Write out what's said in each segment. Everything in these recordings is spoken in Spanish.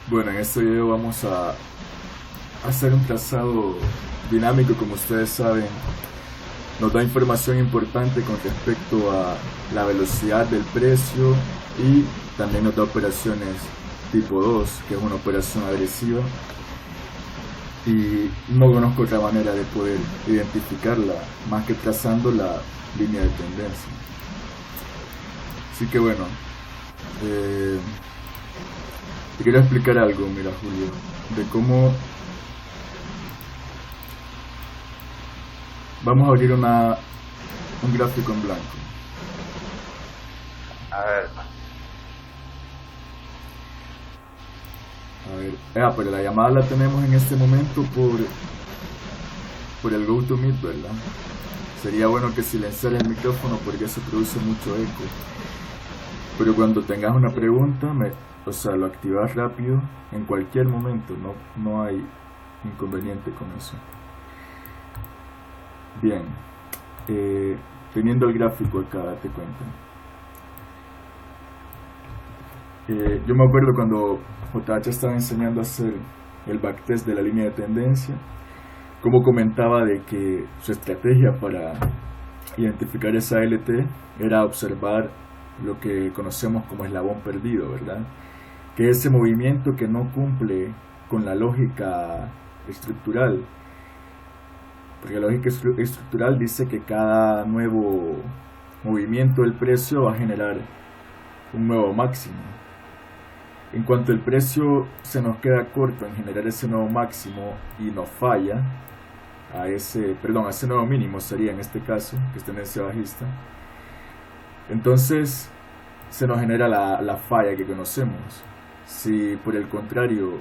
Bueno, en este video vamos a hacer un trazado dinámico, como ustedes saben. Nos da información importante con respecto a la velocidad del precio y también nos da operaciones tipo 2, que es una operación agresiva. Y no conozco otra manera de poder identificarla más que trazando la línea de tendencia. Así que bueno, te quiero explicar algo, mira Julio, de cómo vamos a abrir un gráfico en blanco. A ver, A ver, pero la llamada la tenemos en este momento por el GoToMeet, ¿verdad? Sería bueno que silenciara el micrófono porque eso produce mucho eco. Pero cuando tengas una pregunta, lo activas rápido en cualquier momento, no hay inconveniente con eso. Bien, teniendo el gráfico acá, date cuenta. Yo me acuerdo cuando JH estaba enseñando a hacer el backtest de la línea de tendencia, como comentaba de que su estrategia para identificar esa LT era observar lo que conocemos como eslabón perdido, ¿verdad? Que es ese movimiento que no cumple con la lógica estructural. Porque la lógica estructural dice que cada nuevo movimiento del precio va a generar un nuevo máximo. En cuanto el precio se nos queda corto en generar ese nuevo máximo y nos falla a ese nuevo mínimo sería en este caso, que es tendencia bajista, entonces se nos genera la falla que conocemos. Si por el contrario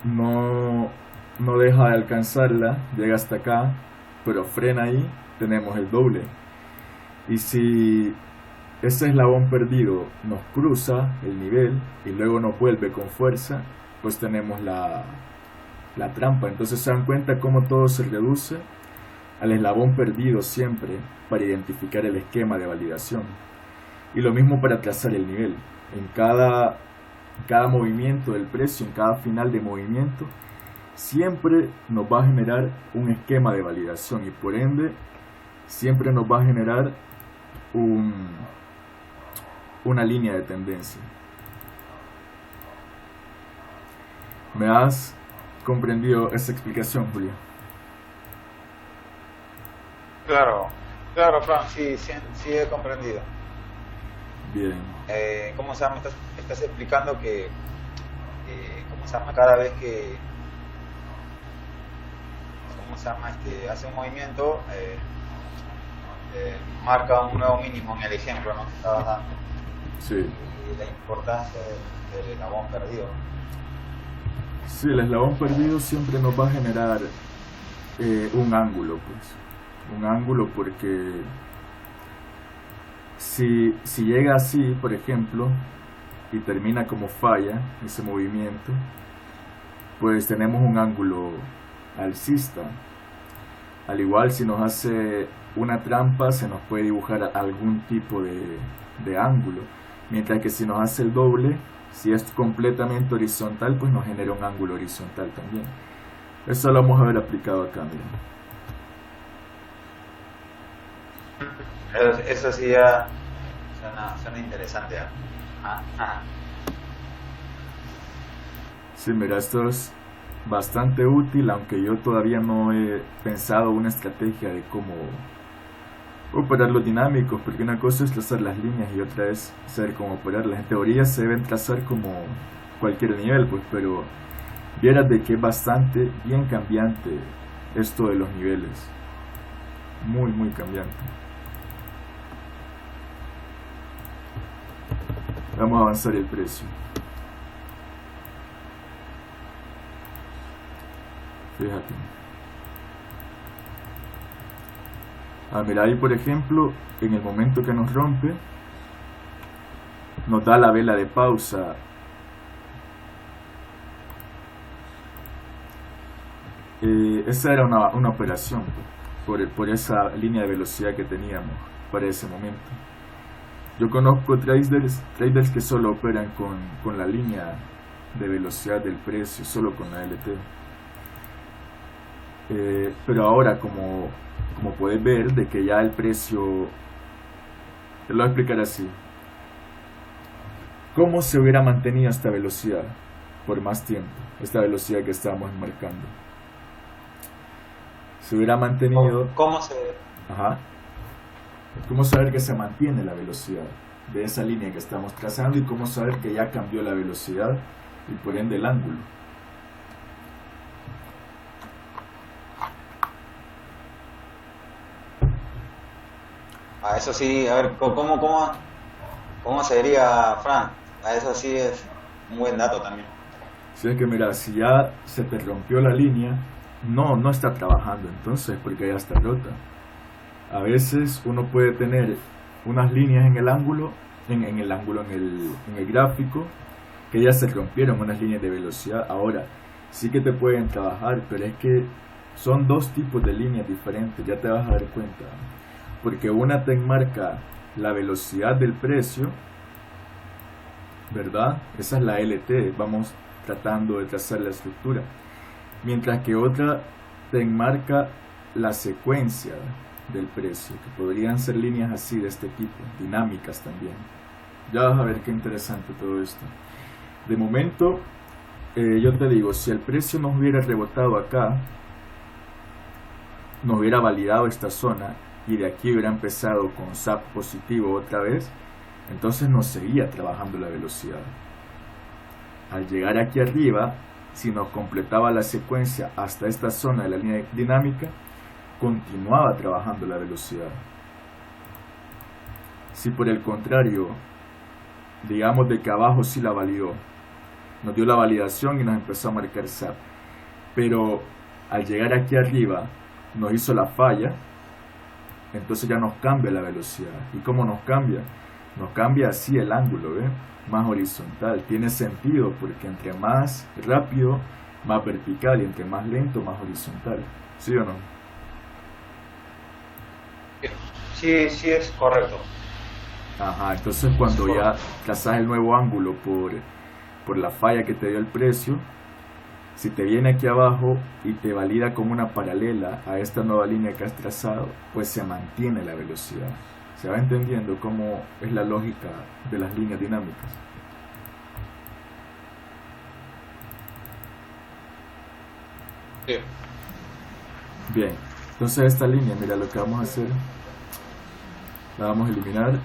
no deja de alcanzarla, llega hasta acá, pero frena ahí, tenemos el doble. Y si ese eslabón perdido nos cruza el nivel y luego nos vuelve con fuerza, pues tenemos la trampa. Entonces se dan cuenta cómo todo se reduce al eslabón perdido siempre para identificar el esquema de validación. Y lo mismo para trazar el nivel. En cada movimiento del precio, en cada final de movimiento, siempre nos va a generar un esquema de validación y por ende siempre nos va a generar una línea de tendencia. ¿Me has comprendido esa explicación, Julio? claro, Fran, sí he comprendido. Bien. ¿Cómo se llama? Estás explicando que, ¿cómo se llama? Cada vez que, ¿cómo se llama? Hace un movimiento, marca un nuevo mínimo en el ejemplo, ¿no? Que estabas dando. Sí. Y la importancia del eslabón perdido. Sí, el eslabón perdido siempre nos va a generar un ángulo, pues. Un ángulo porque si llega así, por ejemplo, y termina como falla ese movimiento, pues tenemos un ángulo alcista. Al igual, si nos hace una trampa, se nos puede dibujar algún tipo de ángulo. Mientras que si nos hace el doble, si es completamente horizontal, pues nos genera un ángulo horizontal también. Eso lo vamos a ver aplicado acá, miren. Eso sí ya suena interesante. Sí, mira, esto es bastante útil, aunque yo todavía no he pensado una estrategia de cómo operar los dinámicos, porque una cosa es trazar las líneas y otra es saber cómo operarlas. En teoría se deben trazar como cualquier nivel, pues, pero vieras de que es bastante bien cambiante esto de los niveles. Muy, muy cambiante. Vamos a avanzar el precio. Fíjate. Mira, ahí por ejemplo, en el momento que nos rompe, nos da la vela de pausa. Esa era una operación por esa línea de velocidad que teníamos para ese momento. Yo conozco traders que solo operan con la línea de velocidad del precio, solo con la LT. Pero ahora, como puedes ver, de que ya el precio, te lo voy a explicar así. ¿Cómo se hubiera mantenido esta velocidad por más tiempo? Esta velocidad que estamos marcando. Se hubiera mantenido... ¿Cómo se...? Ajá. ¿Cómo saber que se mantiene la velocidad de esa línea que estamos trazando y cómo saber que ya cambió la velocidad y por ende el ángulo? Eso sí, a ver, ¿cómo se diría, Fran? Eso sí es un buen dato también. Si es que mira, si ya se te rompió la línea, no está trabajando entonces porque ya está rota. A veces uno puede tener unas líneas en el ángulo, en el gráfico, que ya se rompieron, unas líneas de velocidad. Ahora, sí que te pueden trabajar, pero es que son dos tipos de líneas diferentes, ya te vas a dar cuenta. Porque una te enmarca la velocidad del precio, ¿verdad? Esa es la LT, vamos tratando de trazar la estructura. Mientras que otra te enmarca la secuencia del precio, que podrían ser líneas así de este tipo, dinámicas también. Ya vas a ver qué interesante todo esto. De momento, yo te digo, si el precio nos hubiera rebotado acá, nos hubiera validado esta zona y de aquí hubiera empezado con SAP positivo otra vez, entonces nos seguía trabajando la velocidad. Al llegar aquí arriba, si nos completaba la secuencia hasta esta zona de la línea dinámica, continuaba trabajando la velocidad. Si por el contrario, digamos de que abajo sí la validó, nos dio la validación y nos empezó a marcar SAP, pero al llegar aquí arriba nos hizo la falla, entonces ya nos cambia la velocidad. ¿Y cómo nos cambia? Nos cambia así el ángulo, ¿ve? Más horizontal. Tiene sentido porque entre más rápido, más vertical, y entre más lento, más horizontal. ¿Sí o no? Sí es correcto. Ajá, entonces cuando ya trazas el nuevo ángulo por la falla que te dio el precio, si te viene aquí abajo y te valida como una paralela a esta nueva línea que has trazado, pues se mantiene la velocidad. Se va entendiendo cómo es la lógica de las líneas dinámicas. Sí. Bien, entonces esta línea, mira lo que vamos a hacer. La vamos a eliminar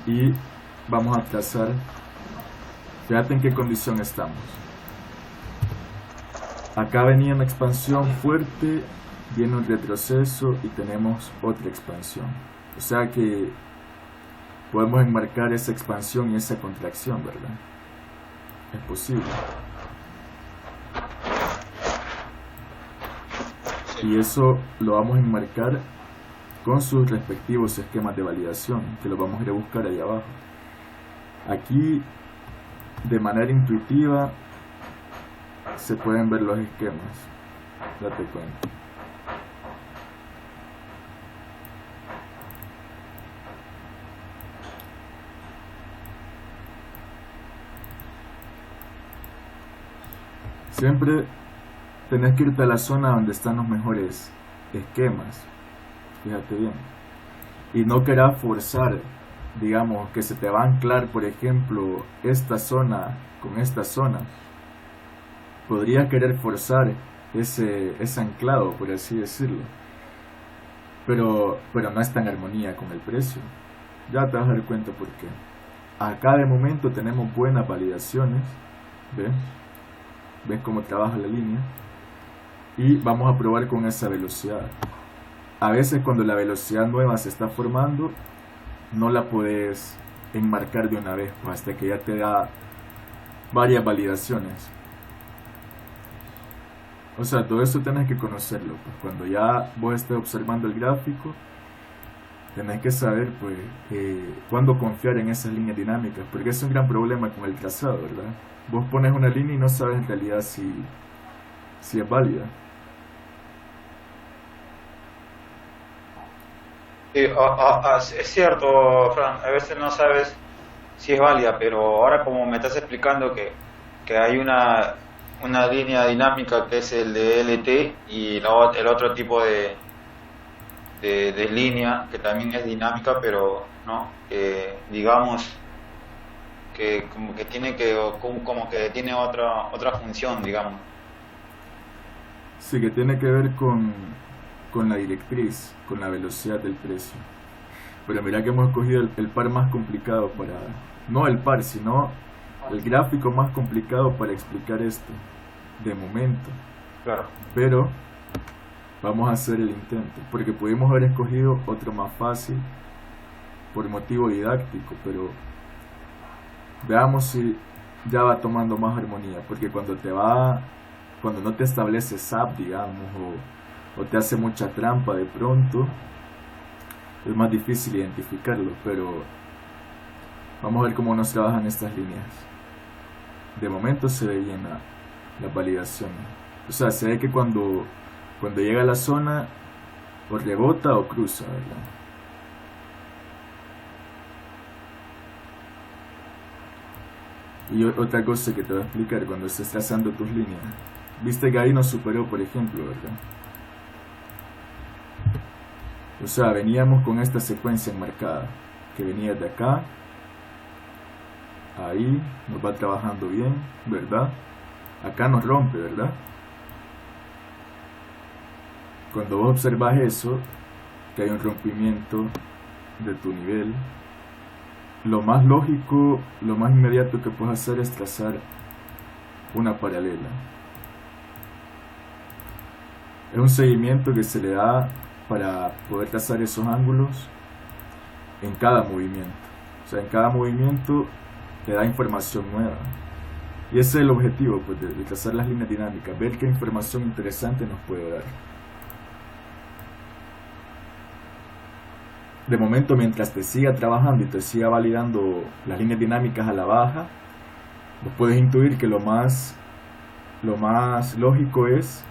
y vamos a trazar. Fíjate en qué condición estamos. Acá venía una expansión fuerte, viene un retroceso y tenemos otra expansión. O sea que podemos enmarcar esa expansión y esa contracción, ¿verdad? Es posible. Y eso lo vamos a enmarcar con sus respectivos esquemas de validación, que los vamos a ir a buscar ahí abajo. Aquí, de manera intuitiva, se pueden ver los esquemas. Date cuenta. Siempre tenés que irte a la zona donde están los mejores esquemas. Fíjate bien. Y no querás forzar, digamos, que se te va a anclar, por ejemplo, esta zona con esta zona. Podrías querer forzar ese anclado, por así decirlo. Pero no está en armonía con el precio. Ya te vas a dar cuenta por qué. Acá de momento tenemos buenas validaciones. ¿Ves cómo trabaja la línea? Y vamos a probar con esa velocidad. A veces cuando la velocidad nueva se está formando, no la puedes enmarcar de una vez, pues, hasta que ya te da varias validaciones. O sea, todo eso tenés que conocerlo, pues cuando ya vos estés observando el gráfico, tenés que saber pues cuándo confiar en esas líneas dinámicas, porque es un gran problema con el trazado, ¿verdad? Vos pones una línea y no sabes en realidad si es válida. Es cierto, Fran, a veces no sabes si es válida, pero ahora como me estás explicando que hay una línea dinámica que es el de LT y el otro tipo de línea que también es dinámica, pero no, digamos que como que tiene como que tiene otra función, digamos. Sí, que tiene que ver con la directriz, con la velocidad del precio. Pero mira que hemos escogido el par más complicado para... No el par, sino el gráfico más complicado para explicar esto, de momento. Claro. Pero vamos a hacer el intento, porque pudimos haber escogido otro más fácil por motivo didáctico, pero veamos si ya va tomando más armonía, porque cuando no te establece SAP, digamos, o te hace mucha trampa de pronto, es más difícil identificarlo, pero vamos a ver cómo nos trabajan estas líneas. De momento se ve bien la validación. O sea, se ve que cuando llega a la zona, o rebota o cruza, ¿verdad? Y otra cosa que te voy a explicar cuando estés trazando tus líneas. Viste que ahí nos superó, por ejemplo, ¿verdad? O sea, veníamos con esta secuencia enmarcada, que venía de acá, ahí, nos va trabajando bien, ¿verdad? Acá nos rompe, ¿verdad? Cuando vos observas eso, que hay un rompimiento de tu nivel, lo más lógico, lo más inmediato que puedes hacer es trazar una paralela. Es un seguimiento que se le da para poder trazar esos ángulos en cada movimiento. O sea, en cada movimiento te da información nueva. Y ese es el objetivo, pues, de trazar las líneas dinámicas, ver qué información interesante nos puede dar. De momento, mientras te siga trabajando y te siga validando las líneas dinámicas a la baja, vos puedes intuir que lo más lógico es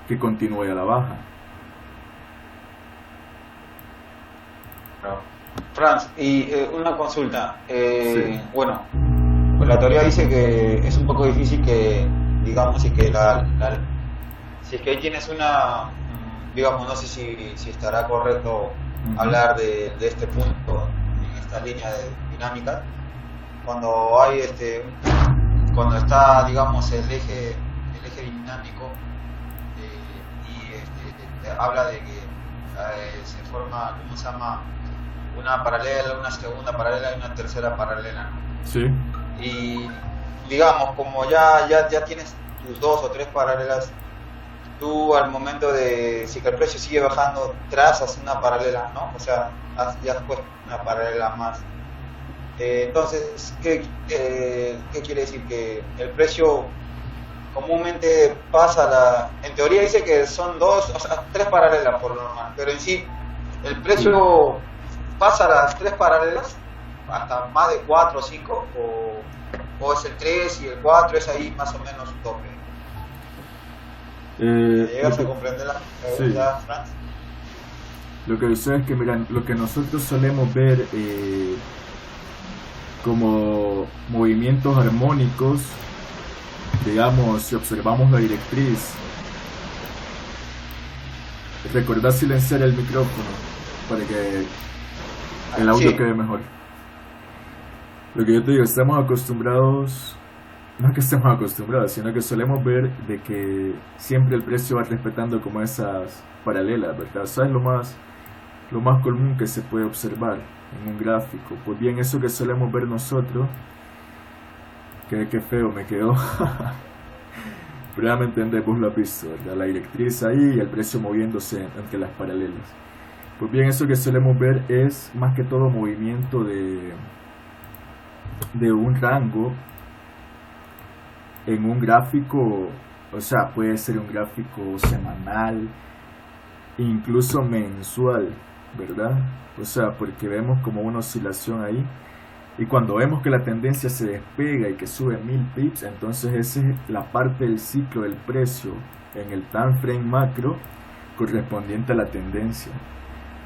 que continúe a la baja. Franz, y una consulta. Sí. Bueno, pues la teoría dice que es un poco difícil que, digamos, si es que ahí tienes digamos, no sé si estará correcto hablar de este punto en esta línea de dinámica, cuando hay cuando está, digamos, el eje dinámico, y habla de que se forma, ¿cómo se llama? Una paralela, una segunda paralela y una tercera paralela, ¿no? Sí. Y digamos, como ya tienes tus dos o tres paralelas, tú al momento de, si el precio sigue bajando, trazas una paralela, ¿no? O sea, ya has puesto una paralela más. Entonces, ¿qué quiere decir? Que el precio comúnmente pasa en teoría dice que son dos, o sea, tres paralelas por lo normal, pero en sí, el precio pasa las tres paralelas hasta más de 4 o 5, o es el 3 y el 4 es ahí más o menos un tope. ¿Llegas a comprender la pregunta, sí, Franz? Lo que sucede es que, miran, lo que nosotros solemos ver como movimientos armónicos, digamos, si observamos la directriz, recordad silenciar el micrófono para que el audio quede mejor. Lo que yo te digo, estamos acostumbrados, no que estemos acostumbrados, sino que solemos ver de que siempre el precio va respetando como esas paralelas, ¿verdad? O sea, es lo más común que se puede observar en un gráfico. Pues bien, eso que solemos ver nosotros, que feo me quedó, pero ya me entendés, vos lo has visto, ¿verdad? La directriz ahí y el precio moviéndose entre las paralelas. Pues bien, eso que solemos ver es más que todo movimiento de un rango en un gráfico, o sea, puede ser un gráfico semanal, incluso mensual, ¿verdad? O sea, porque vemos como una oscilación ahí, y cuando vemos que la tendencia se despega y que sube 1000 pips, entonces esa es la parte del ciclo del precio en el time frame macro correspondiente a la tendencia.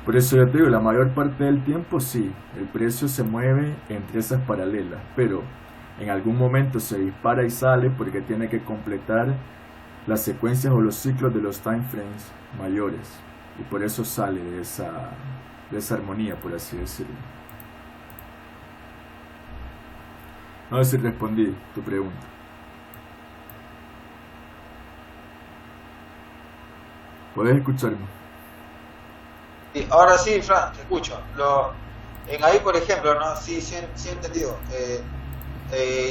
Por eso yo te digo, la mayor parte del tiempo sí, el precio se mueve entre esas paralelas, pero en algún momento se dispara y sale porque tiene que completar las secuencias o los ciclos de los time frames mayores, y por eso sale de esa armonía, por así decirlo. No sé si respondí tu pregunta. ¿Puedes escucharme? Sí, ahora sí, Fran, te escucho. En ahí, por ejemplo, ¿no? Sí, sí he entendido.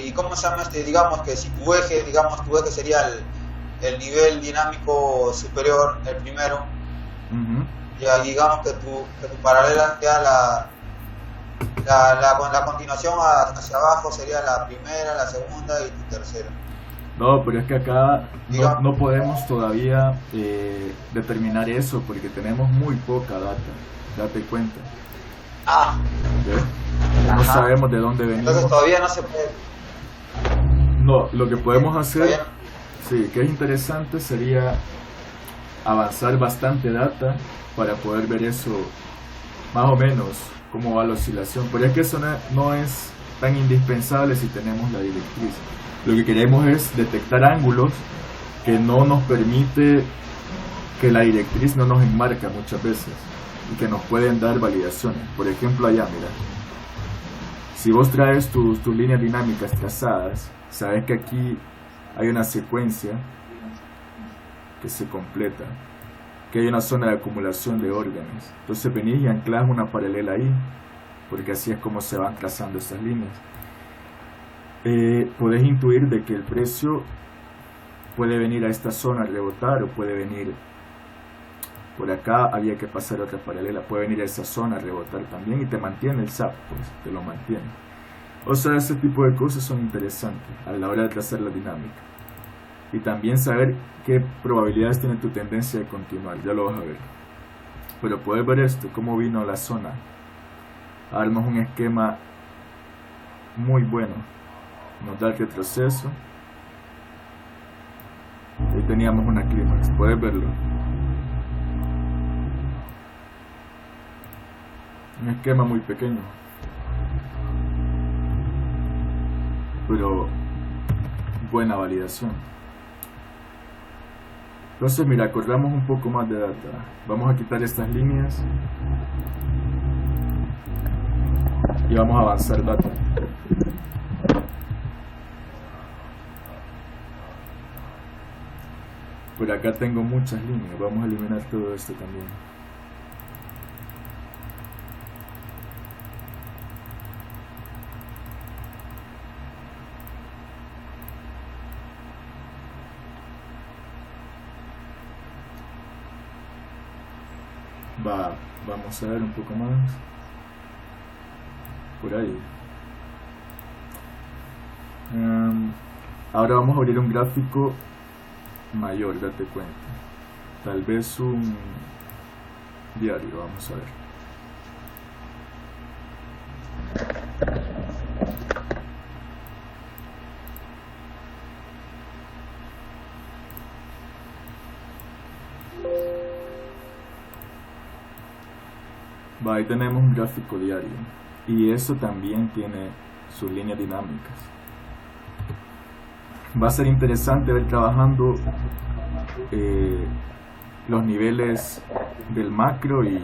¿Y cómo se llama digamos que si tu eje sería el nivel dinámico superior, el primero, ya digamos que tu paralela sea la continuación hacia abajo sería la primera, la segunda y tu tercera. No, pero es que acá no podemos todavía determinar eso porque tenemos muy poca data, date cuenta. No sabemos de dónde venimos. Entonces todavía no se puede. No, lo que podemos hacer, sí, que es interesante, sería avanzar bastante data para poder ver eso, más o menos, cómo va la oscilación. Pero es que eso no es tan indispensable si tenemos la directriz. Lo que queremos es detectar ángulos que no nos permite, que la directriz no nos enmarca muchas veces y que nos pueden dar validaciones. Por ejemplo, allá, mira, si vos traes tus líneas dinámicas trazadas, sabes que aquí hay una secuencia que se completa, que hay una zona de acumulación de órdenes. Entonces venís y anclas una paralela ahí, porque así es como se van trazando esas líneas. Podés intuir de que el precio puede venir a esta zona a rebotar, o puede venir por acá, había que pasar otra paralela, puede venir a esa zona a rebotar también, y te mantiene el SAP, pues te lo mantiene. O sea, ese tipo de cosas son interesantes a la hora de trazar la dinámica, y también saber qué probabilidades tiene tu tendencia de continuar, ya lo vas a ver. Pero puedes ver esto, cómo vino la zona. Armamos un esquema muy bueno, nos da el retroceso. Ahí teníamos una clímax, puedes verlo. Un esquema muy pequeño, pero buena validación. Entonces mira, corramos un poco más de data. Vamos a quitar estas líneas y vamos a avanzar data. Por acá tengo muchas líneas, vamos a eliminar todo esto también. Vamos a ver un poco más por ahí. Ahora vamos a abrir un gráfico mayor, date cuenta, tal vez un diario, vamos a ver. Ahí tenemos un gráfico diario, y eso también tiene sus líneas dinámicas. Va a ser interesante ver trabajando los niveles del macro y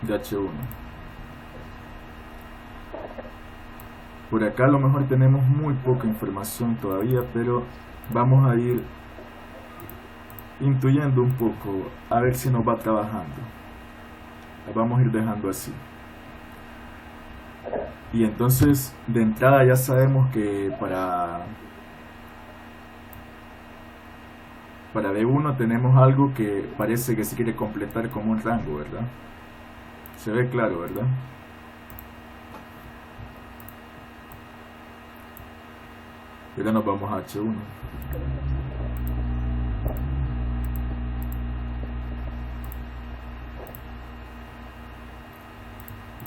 de H1. Por acá a lo mejor tenemos muy poca información todavía, pero vamos a ir intuyendo un poco a ver si nos va trabajando. La vamos a ir dejando así. Y entonces de entrada ya sabemos que para D1 tenemos algo que parece que se quiere completar como un rango, ¿verdad? Se ve claro, ¿verdad? Y ahora nos vamos a H1.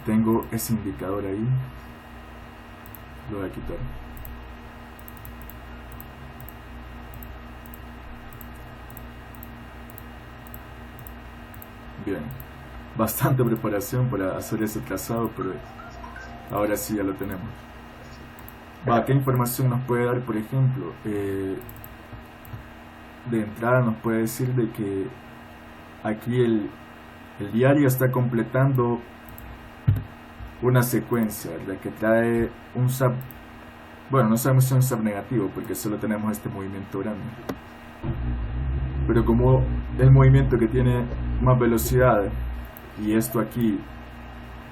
Tengo ese indicador ahí, lo voy a quitar. Bien, bastante preparación para hacer ese trazado, pero ahora sí ya lo tenemos. ¿Qué información nos puede dar, por ejemplo? De entrada nos puede decir de que aquí el diario está completando una secuencia, ¿verdad? Que trae un SAP, bueno, no sabemos si es un SAP negativo porque solo tenemos este movimiento grande, pero como el movimiento que tiene más velocidad y esto aquí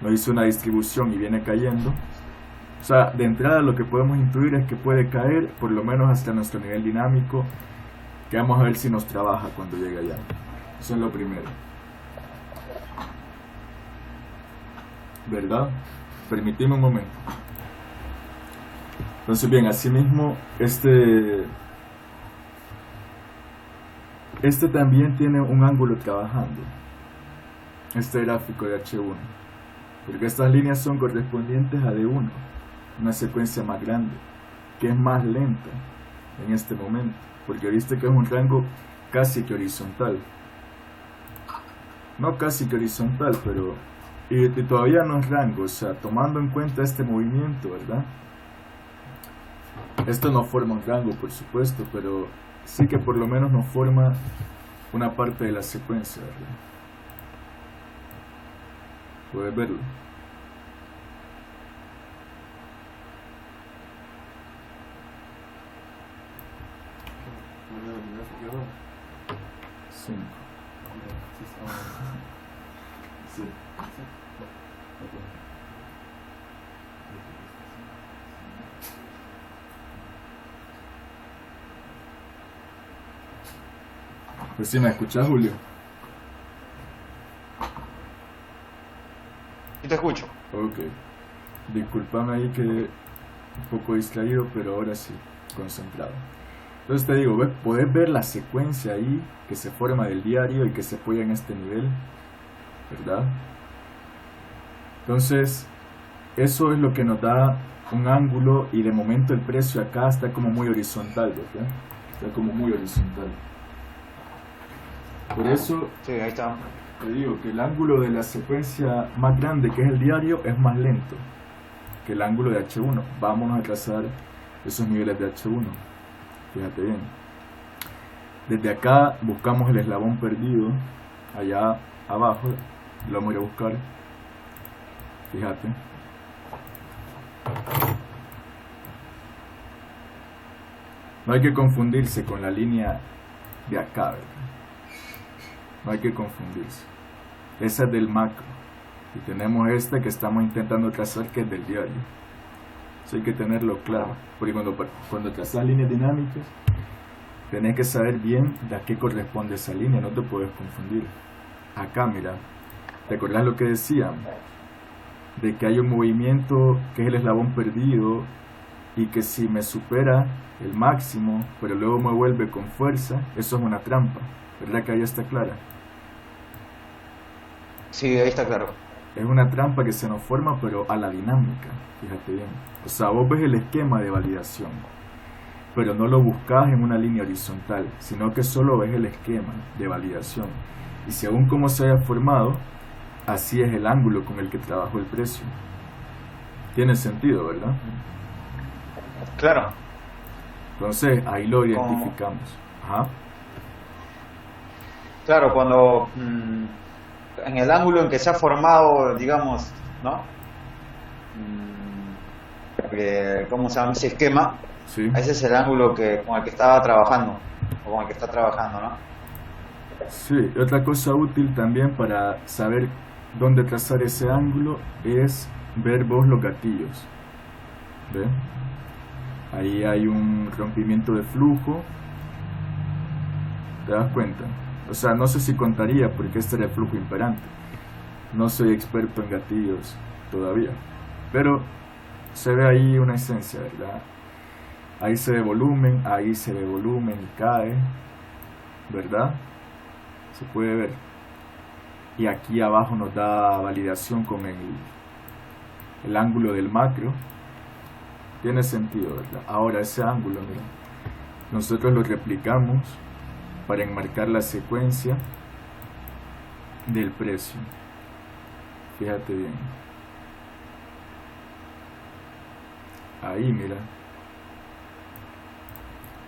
nos hizo una distribución y viene cayendo, o sea, de entrada lo que podemos intuir es que puede caer por lo menos hasta nuestro nivel dinámico, que vamos a ver si nos trabaja cuando llegue allá. Eso es lo primero, ¿verdad? Permitime un momento. Entonces bien, asimismo este también tiene un ángulo trabajando, este gráfico de H1, porque estas líneas son correspondientes a D1, una secuencia más grande, que es más lenta en este momento, porque viste que es un rango casi que horizontal, no casi que horizontal, pero y todavía no es rango, o sea, tomando en cuenta este movimiento, ¿verdad? Esto no forma un rango, por supuesto, pero sí que por lo menos nos forma una parte de la secuencia, ¿verdad? Puedes verlo. Sí. Sí. Pues sí, ¿me escuchas, Julio? Y te escucho. Ok. Disculpame ahí que un poco distraído, pero ahora sí, concentrado. Entonces te digo, podés ver la secuencia ahí que se forma del diario y que se apoya en este nivel, ¿verdad? Entonces, eso es lo que nos da un ángulo y de momento el precio acá está como muy horizontal, ¿verdad? Está como muy horizontal. Por eso, sí, ahí está. Te digo que el ángulo de la secuencia más grande, que es el diario, es más lento que el ángulo de H1. Vamos a trazar esos niveles de H1. Fíjate bien. Desde acá buscamos el eslabón perdido, allá abajo, lo vamos a ir a buscar. Fíjate. No hay que confundirse con la línea de acá, ¿verdad? No hay que confundirse. Esa es del macro. Y tenemos esta que estamos intentando trazar, que es del diario. Eso hay que tenerlo claro. Porque cuando trazas líneas dinámicas, tenés que saber bien de a qué corresponde esa línea. No te puedes confundir. Acá, mira. ¿Te acordás lo que decía? De que hay un movimiento que es el eslabón perdido y que si me supera el máximo, pero luego me vuelve con fuerza, eso es una trampa. ¿Verdad que ahí está clara? Sí, ahí está claro. Es una trampa que se nos forma, pero a la dinámica, fíjate bien. O sea, vos ves el esquema de validación, pero no lo buscas en una línea horizontal, sino que solo ves el esquema de validación. Y según cómo se haya formado, así es el ángulo con el que trabajó el precio. Tiene sentido, ¿verdad? Claro. Entonces, ahí lo identificamos. Ajá. Claro, cuando en el ángulo en que se ha formado, digamos, ¿no? ¿Cómo se llama ese esquema? Sí. Ese es el ángulo con el que estaba trabajando, o con el que está trabajando, ¿no? Sí, otra cosa útil también para saber dónde trazar ese ángulo es ver vos los gatillos. ¿Ven? Ahí hay un rompimiento de flujo. ¿Te das cuenta? O sea, no sé si contaría porque este era el flujo imperante. No soy experto en gatillos todavía. Pero se ve ahí una esencia, ¿verdad? Ahí se ve volumen y cae, ¿verdad? Se puede ver. Y aquí abajo nos da validación con el ángulo del macro. Tiene sentido, ¿verdad? Ahora ese ángulo, mira, nosotros lo replicamos para enmarcar la secuencia del precio. Fíjate bien. Ahí, mira.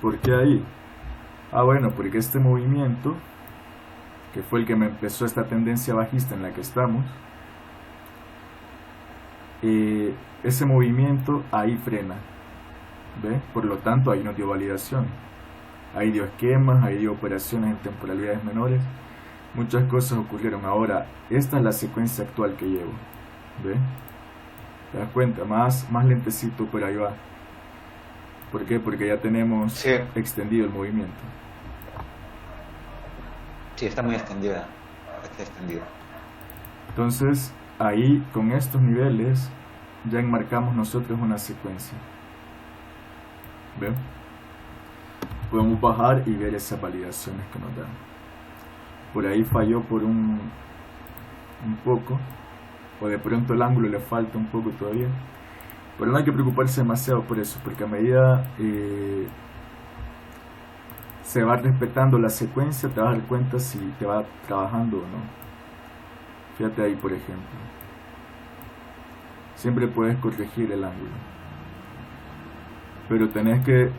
¿Por qué ahí? Ah, bueno, porque este movimiento, que fue el que me empezó esta tendencia bajista en la que estamos, ese movimiento ahí frena, ¿ve? Por lo tanto, ahí nos dio validación. Ahí dio esquemas, ahí dio operaciones en temporalidades menores. Muchas cosas ocurrieron. Ahora, esta es la secuencia actual que llevo, ¿ve? ¿Te das cuenta? Más lentecito, pero ahí va. ¿Por qué? Porque ya tenemos extendido el movimiento. Sí, está muy extendida. Está extendida. Entonces, ahí con estos niveles ya enmarcamos nosotros una secuencia. ¿Ven? Podemos bajar y ver esas validaciones que nos dan. Por ahí falló por un poco, o de pronto el ángulo le falta un poco todavía. Pero no hay que preocuparse demasiado por eso, porque a medida se va respetando la secuencia, te vas a dar cuenta si te va trabajando o no. Fíjate ahí, por ejemplo. Siempre puedes corregir el ángulo, pero tenés que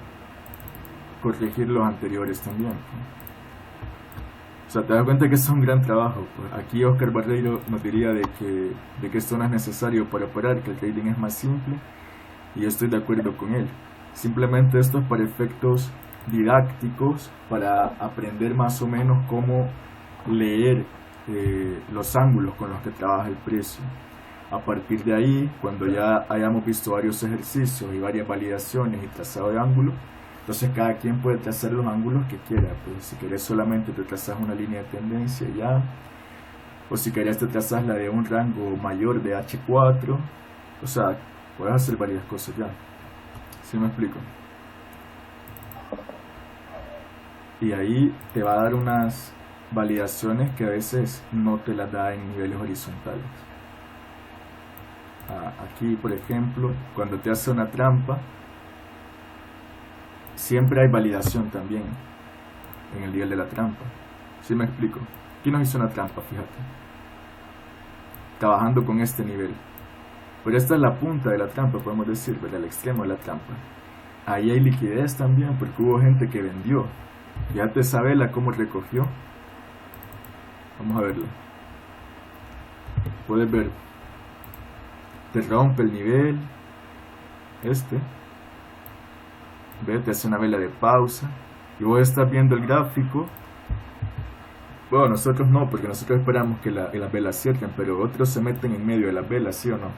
corregir los anteriores también. O sea, te das cuenta que eso es un gran trabajo. Pues aquí Oscar Barreiro nos diría de que esto no es necesario para operar, que el trading es más simple, y yo estoy de acuerdo con él. Simplemente esto es para efectos didácticos, para aprender más o menos cómo leer los ángulos con los que trabaja el precio. A partir de ahí, cuando ya hayamos visto varios ejercicios y varias validaciones y trazado de ángulos, entonces cada quien puede trazar los ángulos que quiera. Pues si querés solamente te trazas una línea de tendencia ya, o si querés te trazas la de un rango mayor de H4, o sea, puedes hacer varias cosas ya. ¿Sí me explico? Y ahí te va a dar unas validaciones que a veces no te las da en niveles horizontales. Aquí, por ejemplo, cuando te hace una trampa, siempre hay validación también en el nivel de la trampa. ¿Sí me explico? Aquí nos hizo una trampa, fíjate, trabajando con este nivel. Pero esta es la punta de la trampa, podemos decir, ¿verdad? El extremo de la trampa. Ahí hay liquidez también, porque hubo gente que vendió. Fíjate esa vela cómo recogió. Vamos a verla. Puedes ver, te rompe el nivel ve, te hace una vela de pausa y vos estás viendo el gráfico. Bueno, nosotros no, porque nosotros esperamos que las velas cierren, pero otros se meten en medio de las velas, ¿sí o no?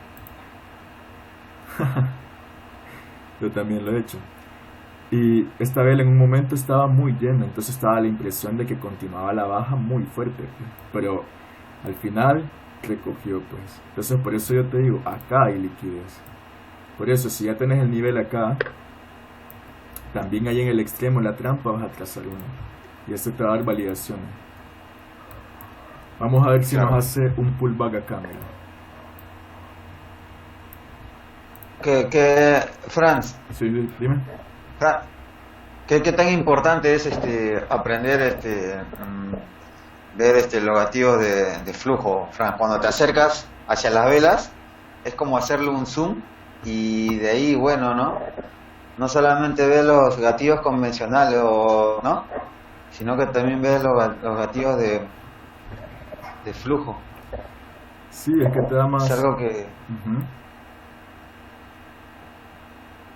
Yo también lo he hecho. Y esta vela en un momento estaba muy llena, entonces estaba la impresión de que continuaba la baja muy fuerte, pero al final recogió, pues. Entonces por eso yo te digo, acá hay liquidez. Por eso si ya tenés el nivel acá, también ahí en el extremo de la trampa vas a trazar uno, y eso te va a dar validaciones. Vamos a ver si nos hace un pullback acá, mira. Franz, Sí, dime. ¿Qué tan importante es aprender ver los gatillos de flujo, Franz? Cuando te acercas hacia las velas, es como hacerle un zoom y de ahí, bueno, no solamente ves los gatillos convencionales, ¿no? Sino que también ves los gatillos de flujo. Sí, es que te da más... Es algo que...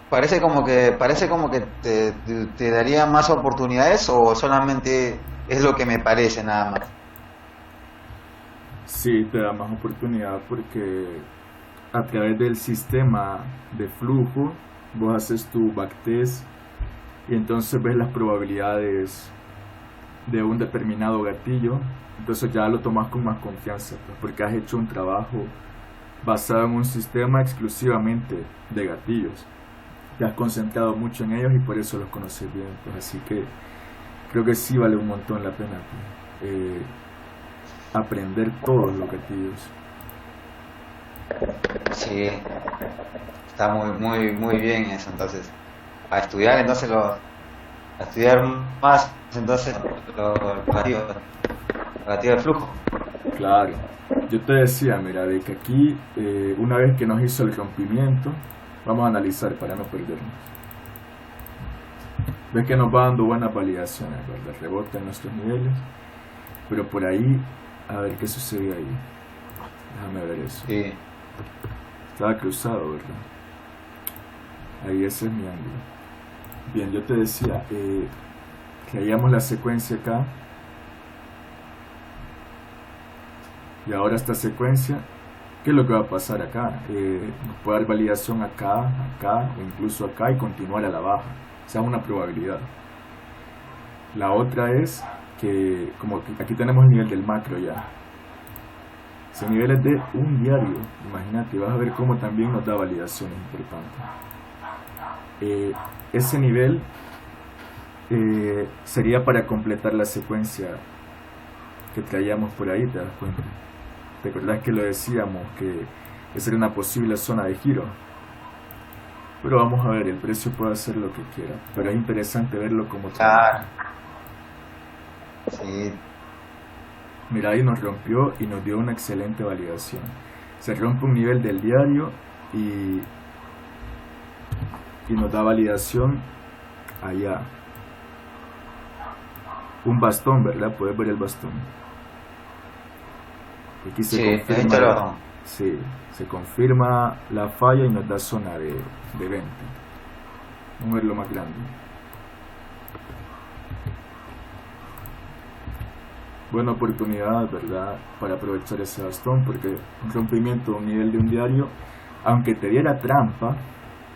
Parece como que te daría más oportunidades, o solamente es lo que me parece nada más. Sí, te da más oportunidad porque a través del sistema de flujo vos haces tu backtest y entonces ves las probabilidades de un determinado gatillo. Entonces ya lo tomas con más confianza, pues, porque has hecho un trabajo basado en un sistema exclusivamente de gatillos. Te has concentrado mucho en ellos y por eso los conoces bien, pues, así que creo que sí vale un montón la pena, pues, aprender todos los gatillos. Sí, está muy bien eso. Entonces, a estudiar más entonces los gatillos de flujo. Claro, yo te decía, mira, de que aquí, una vez que nos hizo el rompimiento, vamos a analizar para no perdernos. Ves que nos va dando buenas validaciones, ¿verdad? Rebota en nuestros niveles, pero por ahí, a ver qué sucede ahí. Déjame ver eso. Sí. Estaba cruzado, ¿verdad? Ahí ese es mi ángulo. Bien, yo te decía que hallamos la secuencia acá. Y ahora esta secuencia, ¿qué es lo que va a pasar acá? Nos puede dar validación acá, acá, o incluso acá y continuar a la baja. O sea, una probabilidad. La otra es que, como que aquí tenemos el nivel del macro ya. Ese nivel es de un diario, imagínate, vas a ver cómo también nos da validaciones importantes. Ese nivel sería para completar la secuencia que traíamos por ahí, ¿te das cuenta? ¿Recordás que lo decíamos que esa era una posible zona de giro? Pero vamos a ver, el precio puede hacer lo que quiera, pero es interesante verlo como Claro. trabaja. Sí. Mira, ahí nos rompió y nos dio una excelente validación. Se rompe un nivel del diario y nos da validación allá. Un bastón, ¿verdad? Puedes ver el bastón. Aquí se Sí, ahí confirma, está el botón. sí, se confirma la falla y nos da zona de venta. Vamos a verlo más grande. Buena oportunidad, ¿verdad? Para aprovechar ese bastón, porque un rompimiento de un nivel de un diario, aunque te diera trampa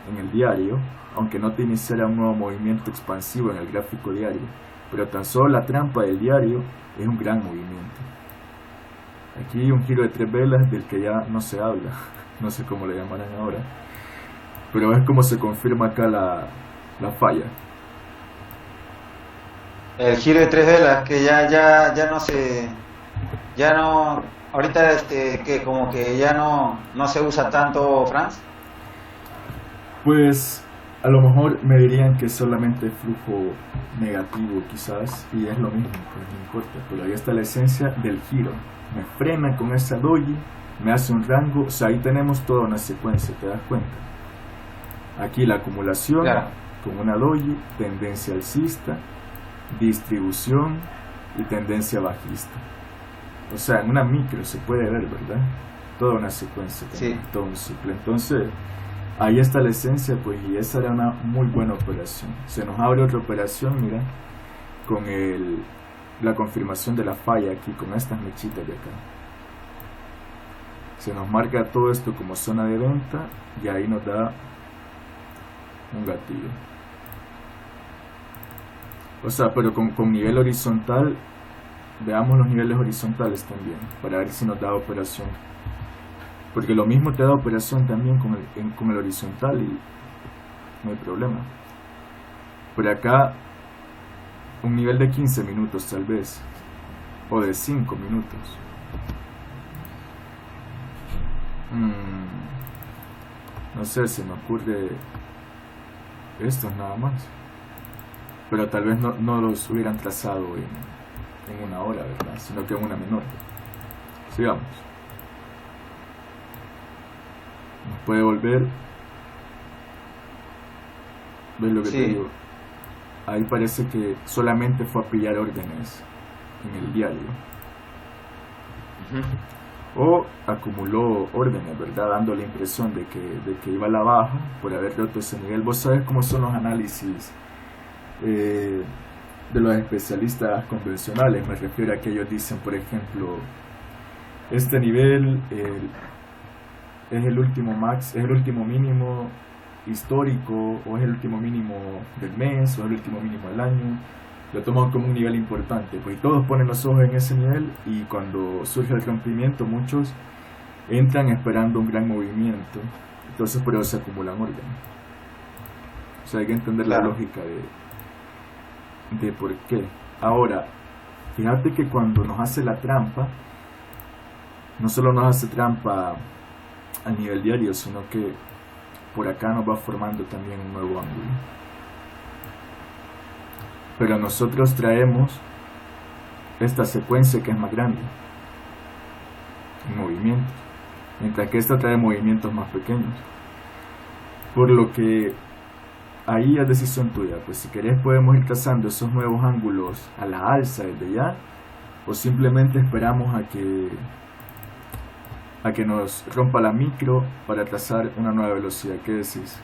en el diario, aunque no te iniciara un nuevo movimiento expansivo en el gráfico diario, pero tan solo la trampa del diario es un gran movimiento. Aquí un giro de 3 velas del que ya no se habla, no sé cómo le llamarán ahora, pero es como se confirma acá la falla. El giro de 3 velas que ya no se, ya no, ahorita que como que ya no se usa tanto, Franz. Pues a lo mejor me dirían que es solamente flujo negativo quizás, y es lo mismo, pues no importa, pero ahí está la esencia del giro. Me frena con esa doji, me hace un rango, o sea, ahí tenemos toda una secuencia, ¿te das cuenta? Aquí la acumulación, Claro. con una doji, tendencia alcista, distribución y tendencia bajista. O sea, en una micro se puede ver, ¿verdad? Toda una secuencia, Sí. todo un ciclo. Entonces, ahí está la esencia, pues, y esa era una muy buena operación. Se nos abre otra operación, mira, con la confirmación de la falla aquí, con estas mechitas de acá. Se nos marca todo esto como zona de venta y ahí nos da un gatillo. O sea, pero con nivel horizontal, veamos los niveles horizontales también, para ver si nos da operación. Porque lo mismo te da operación también con el horizontal y no hay problema. Por acá, un nivel de 15 minutos tal vez, o de 5 minutos. No sé, se me ocurre estos nada más. Pero tal vez no los hubieran trazado en una hora, ¿verdad? Sino que en una menor. Sigamos. Nos puede volver. ¿Ves lo que Sí. te digo? Ahí parece que solamente fue a pillar órdenes en el diario. O acumuló órdenes, ¿verdad? Dando la impresión de que iba a la baja por haber roto ese nivel. Vos sabés cómo son los análisis de los especialistas convencionales. Me refiero a que ellos dicen, por ejemplo, este nivel es el último max, es el último mínimo histórico, o es el último mínimo del mes, o es el último mínimo del año. Lo toman como un nivel importante, pues todos ponen los ojos en ese nivel, y cuando surge el rompimiento muchos entran esperando un gran movimiento, entonces por eso se acumulan órdenes. O sea, hay que entender Claro. la lógica de por qué. Ahora, fíjate que cuando nos hace la trampa, no solo nos hace trampa a nivel diario, sino que por acá nos va formando también un nuevo ángulo. Pero nosotros traemos esta secuencia que es más grande. movimientos, mientras que esta trae movimientos más pequeños. Por lo que ahí es decisión tuya, pues si querés podemos ir trazando esos nuevos ángulos a la alza desde ya, o simplemente esperamos a que nos rompa la micro para trazar una nueva velocidad. ¿Qué decís?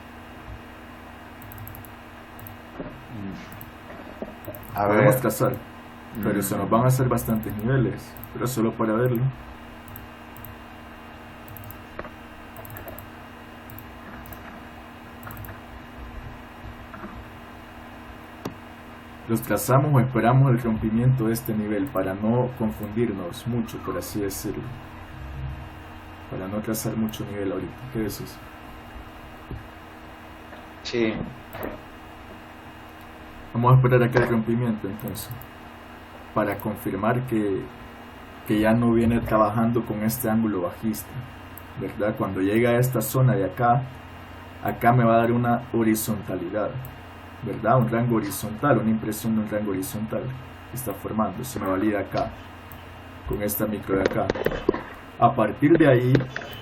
Podemos trazar, pero se nos van a hacer bastantes niveles, pero solo para verlo. Los trazamos o esperamos el rompimiento de este nivel para no confundirnos mucho, por así decirlo, para no trazar mucho nivel ahorita. ¿Qué decís? Sí. Vamos a esperar acá el rompimiento entonces, para confirmar que ya no viene trabajando con este ángulo bajista, ¿verdad? Cuando llega a esta zona de acá me va a dar una horizontalidad, ¿verdad? Un rango horizontal, una impresión de un rango horizontal que está formando, se me valida acá, con esta micro de acá. A partir de ahí,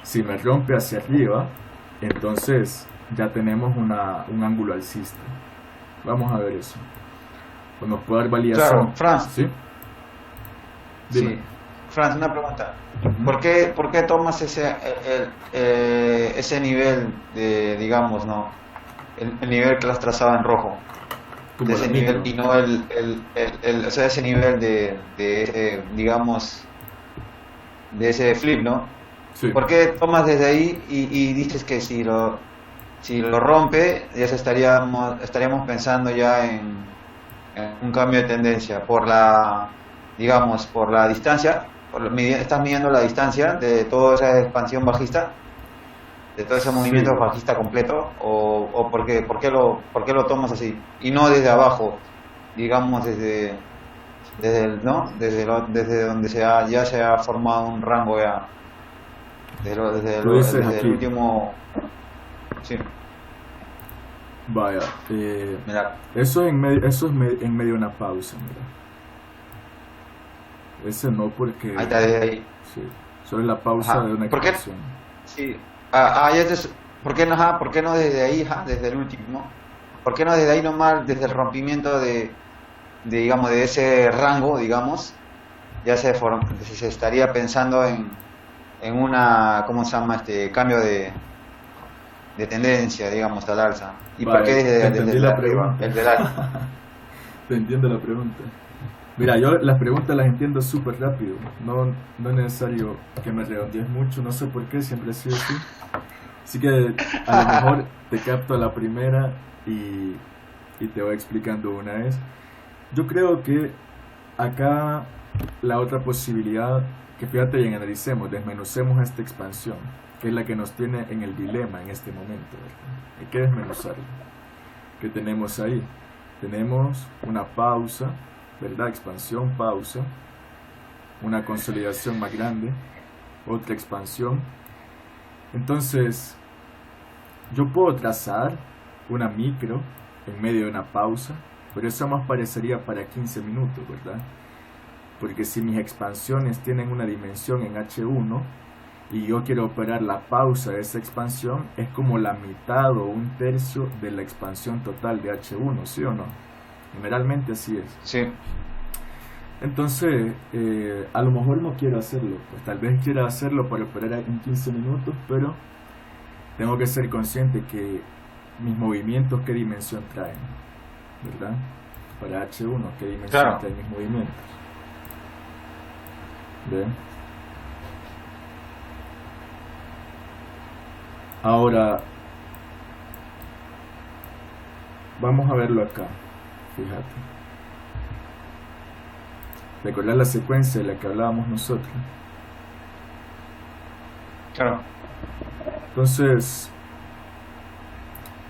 si me rompe hacia arriba, entonces ya tenemos un ángulo alcista. Vamos a ver eso. O nos puede dar validación. Claro, Franz. ¿Sí? Dime. Sí. Franz, una pregunta. ¿Por qué tomas ese nivel de, digamos, no, el nivel que las trazaba en rojo? De ese nivel y no o sea, ese nivel de digamos, de ese flip, ¿no? Sí. ¿Por qué tomas desde ahí y dices que si lo rompe, ya estaríamos pensando ya en un cambio de tendencia por la distancia, estás midiendo la distancia de toda esa expansión bajista, de todo ese movimiento bajista completo, o por qué lo tomas así y no desde abajo, digamos desde donde ya se ha formado un rango ya, desde el último. Sí. Vaya, Mira. eso es en medio de una pausa, mira. Ese no, porque Ahí está, desde ahí. sí, solo es la pausa. Ajá. De una ¿Por qué? expresión. Sí. ¿Por qué no desde ahí, desde el último? ¿Por qué no desde ahí nomás, desde el rompimiento digamos, de ese rango, digamos, ya se estaría pensando en una, ¿cómo se llama? Cambio de tendencia, digamos, al alza. ¿Y Vale, por qué desde la arriba, pregunta. el del alza? Te entiendo la pregunta. Mira, yo las preguntas las entiendo súper rápido. No es necesario que me redondees mucho. No sé por qué, siempre he sido así. Así que a lo mejor te capto a la primera y te voy explicando una vez. Yo creo que acá la otra posibilidad, que fíjate bien, analicemos, desmenucemos esta expansión, que es la que nos tiene en el dilema en este momento, ¿verdad? Hay que desmenuzarla. ¿Qué tenemos ahí? Tenemos una pausa, ¿verdad? Expansión, pausa, una consolidación más grande, otra expansión. Entonces, yo puedo trazar una micro en medio de una pausa, pero eso más parecería para 15 minutos, ¿verdad? Porque si mis expansiones tienen una dimensión en H1 y yo quiero operar la pausa de esa expansión, es como la mitad o un tercio de la expansión total de H1, ¿sí o no? Generalmente así es. Sí. Entonces, a lo mejor no quiero hacerlo, pues tal vez quiera hacerlo para operar en 15 minutos, pero tengo que ser consciente que mis movimientos, ¿qué dimensión traen? ¿Verdad? Para H1, ¿qué dimensión traen mis movimientos? ¿Ven? Ahora, vamos a verlo acá, fíjate. Recordar la secuencia de la que hablábamos nosotros. Claro. Entonces,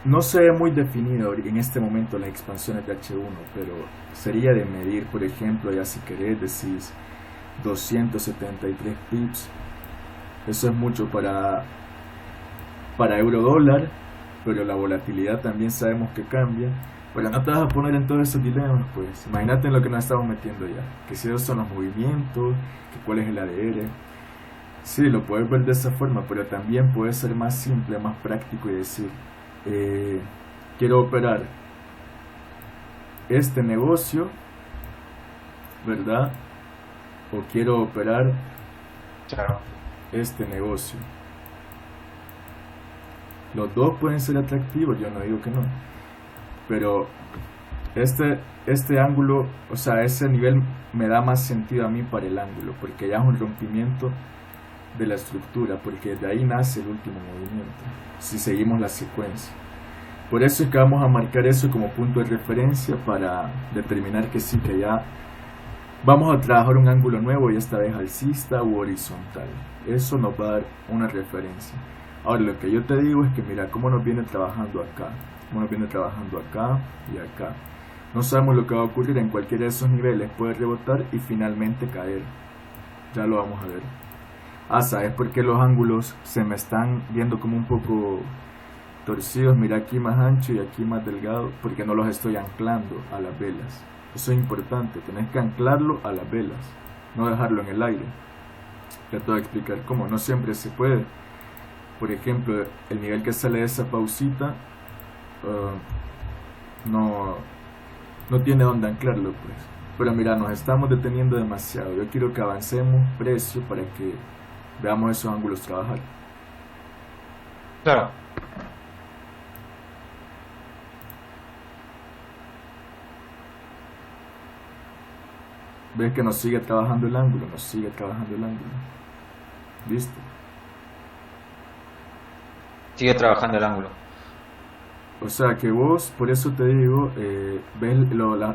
no se ve muy definido en este momento las expansiones de H1, pero sería de medir, por ejemplo, ya si querés, decís 273 pips. Eso es mucho para euro dólar, pero la volatilidad también sabemos que cambia. Pero no te vas a poner en todos esos dilemas, pues. Imagínate en lo que nos estamos metiendo ya. Que si esos son los movimientos, que cuál es el ADR. Sí, lo puedes ver de esa forma, pero también puede ser más simple, más práctico y decir, eh, quiero operar este negocio, ¿verdad? O quiero operar Claro. este negocio. Los dos pueden ser atractivos, yo no digo que no, pero este ángulo, o sea, ese nivel me da más sentido a mí para el ángulo, porque ya es un rompimiento de la estructura, porque de ahí nace el último movimiento, si seguimos la secuencia. Por eso es que vamos a marcar eso como punto de referencia para determinar que sí, que ya vamos a trabajar un ángulo nuevo y esta vez alcista u horizontal. Eso nos va a dar una referencia. Ahora lo que yo te digo es que mira cómo nos viene trabajando acá, cómo nos viene trabajando acá y acá. No sabemos lo que va a ocurrir en cualquiera de esos niveles, puede rebotar y finalmente caer. Ya lo vamos a ver. ¿Sabes por qué los ángulos se me están viendo como un poco torcidos? Mira aquí más ancho y aquí más delgado, porque no los estoy anclando a las velas. Eso es importante, tenés que anclarlo a las velas, no dejarlo en el aire. Ya te voy a explicar cómo, no siempre se puede. Por ejemplo, el nivel que sale de esa pausita no tiene dónde anclarlo, pues. Pero mira, nos estamos deteniendo demasiado. Yo quiero que avancemos precio para que veamos esos ángulos trabajar. Claro. Ves que nos sigue trabajando el ángulo, nos sigue trabajando el ángulo. ¿Listo? Sigue trabajando el ángulo. O sea que vos, por eso te digo, ves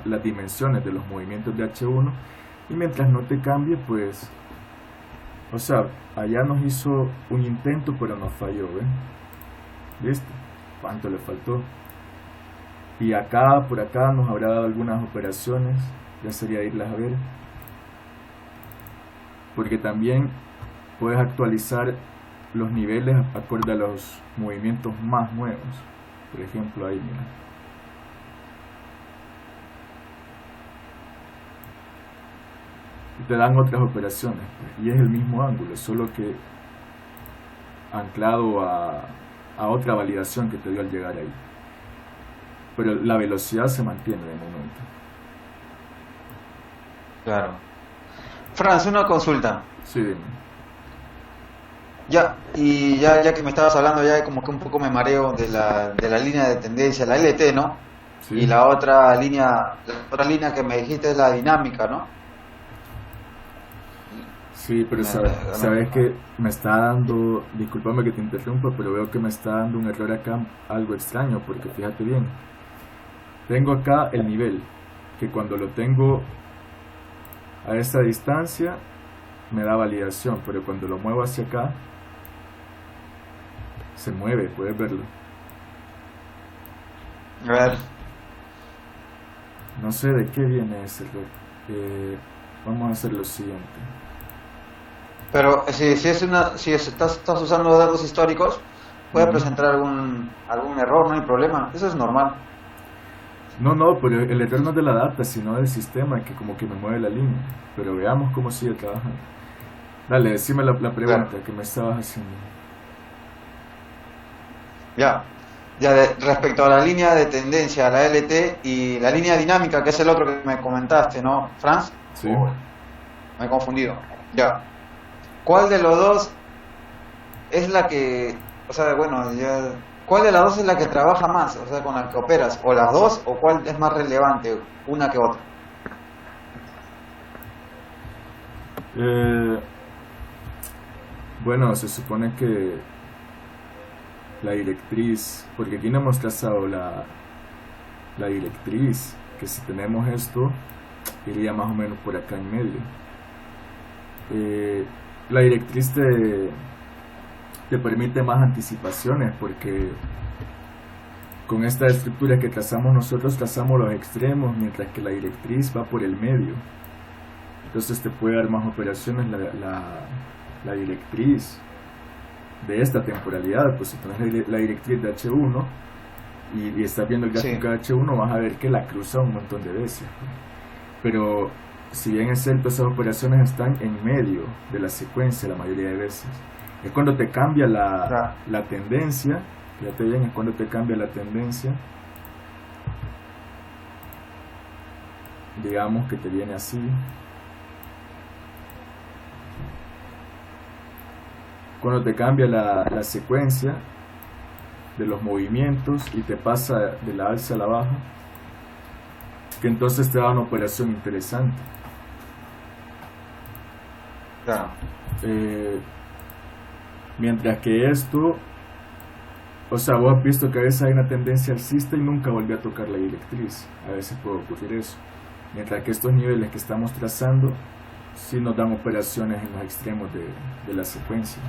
las dimensiones de los movimientos de H1 y mientras no te cambie, pues, o sea, allá nos hizo un intento pero nos falló, ¿ven? ¿Listo? ¿Cuánto le faltó? Y acá, por acá nos habrá dado algunas operaciones, ya sería irlas a ver. Porque también puedes actualizar los niveles acorde a los movimientos más nuevos. Por ejemplo, ahí mira. Y te dan otras operaciones, pues, y es el mismo ángulo, solo que anclado a otra validación que te dio al llegar ahí. Pero la velocidad se mantiene de momento. Claro. Franz, una consulta. Sí, dime. Ya que me estabas hablando, ya como que un poco me mareo de la línea de tendencia, la LT, ¿no? Sí. Y la otra línea que me dijiste es la dinámica, ¿no? Sí, pero sabes que me está dando, discúlpame que te interrumpa, pero veo que me está dando un error acá, algo extraño, porque fíjate bien, tengo acá el nivel, que cuando lo tengo a esta distancia me da validación, pero cuando lo muevo hacia acá se mueve, puedes verlo. A ver. No sé de qué viene ese error. Vamos a hacer lo siguiente. Pero si estás usando datos históricos, puede presentar algún error, no hay problema, eso es normal. No, pero el error no es de la data, sino del sistema que como que me mueve la línea. Pero veamos cómo sigue trabajando. Dale, decime la pregunta Claro. que me estabas haciendo. Respecto a la línea de tendencia, la LT y la línea dinámica, que es el otro que me comentaste, ¿no, Franz? Sí. Me he confundido. Ya. ¿Cuál de los dos es la que, o sea, bueno, ¿cuál de las dos es la que trabaja más, o sea, con la que operas? ¿O las dos, o cuál es más relevante, una que otra? Bueno, se supone que la directriz, porque aquí no hemos trazado la directriz, que si tenemos esto, iría más o menos por acá en medio. La directriz te permite más anticipaciones, porque con esta estructura que trazamos nosotros, trazamos los extremos, mientras que la directriz va por el medio. Entonces te puede dar más operaciones la directriz de esta temporalidad. Pues si pones la directriz de H1 y estás viendo el gráfico de H1, vas a ver que la cruza un montón de veces. Pero si bien es cierto, esas operaciones están en medio de la secuencia la mayoría de veces. Es cuando te cambia la tendencia, fíjate bien, es cuando te cambia la tendencia. Digamos que te viene así. Cuando te cambia la secuencia de los movimientos y te pasa de la alza a la baja, que entonces te da una operación interesante. Claro. Mientras que esto, o sea, vos has visto que a veces hay una tendencia alcista y nunca volví a tocar la directriz. A veces puede ocurrir eso. Mientras que estos niveles que estamos trazando sí nos dan operaciones en los extremos de la secuencia.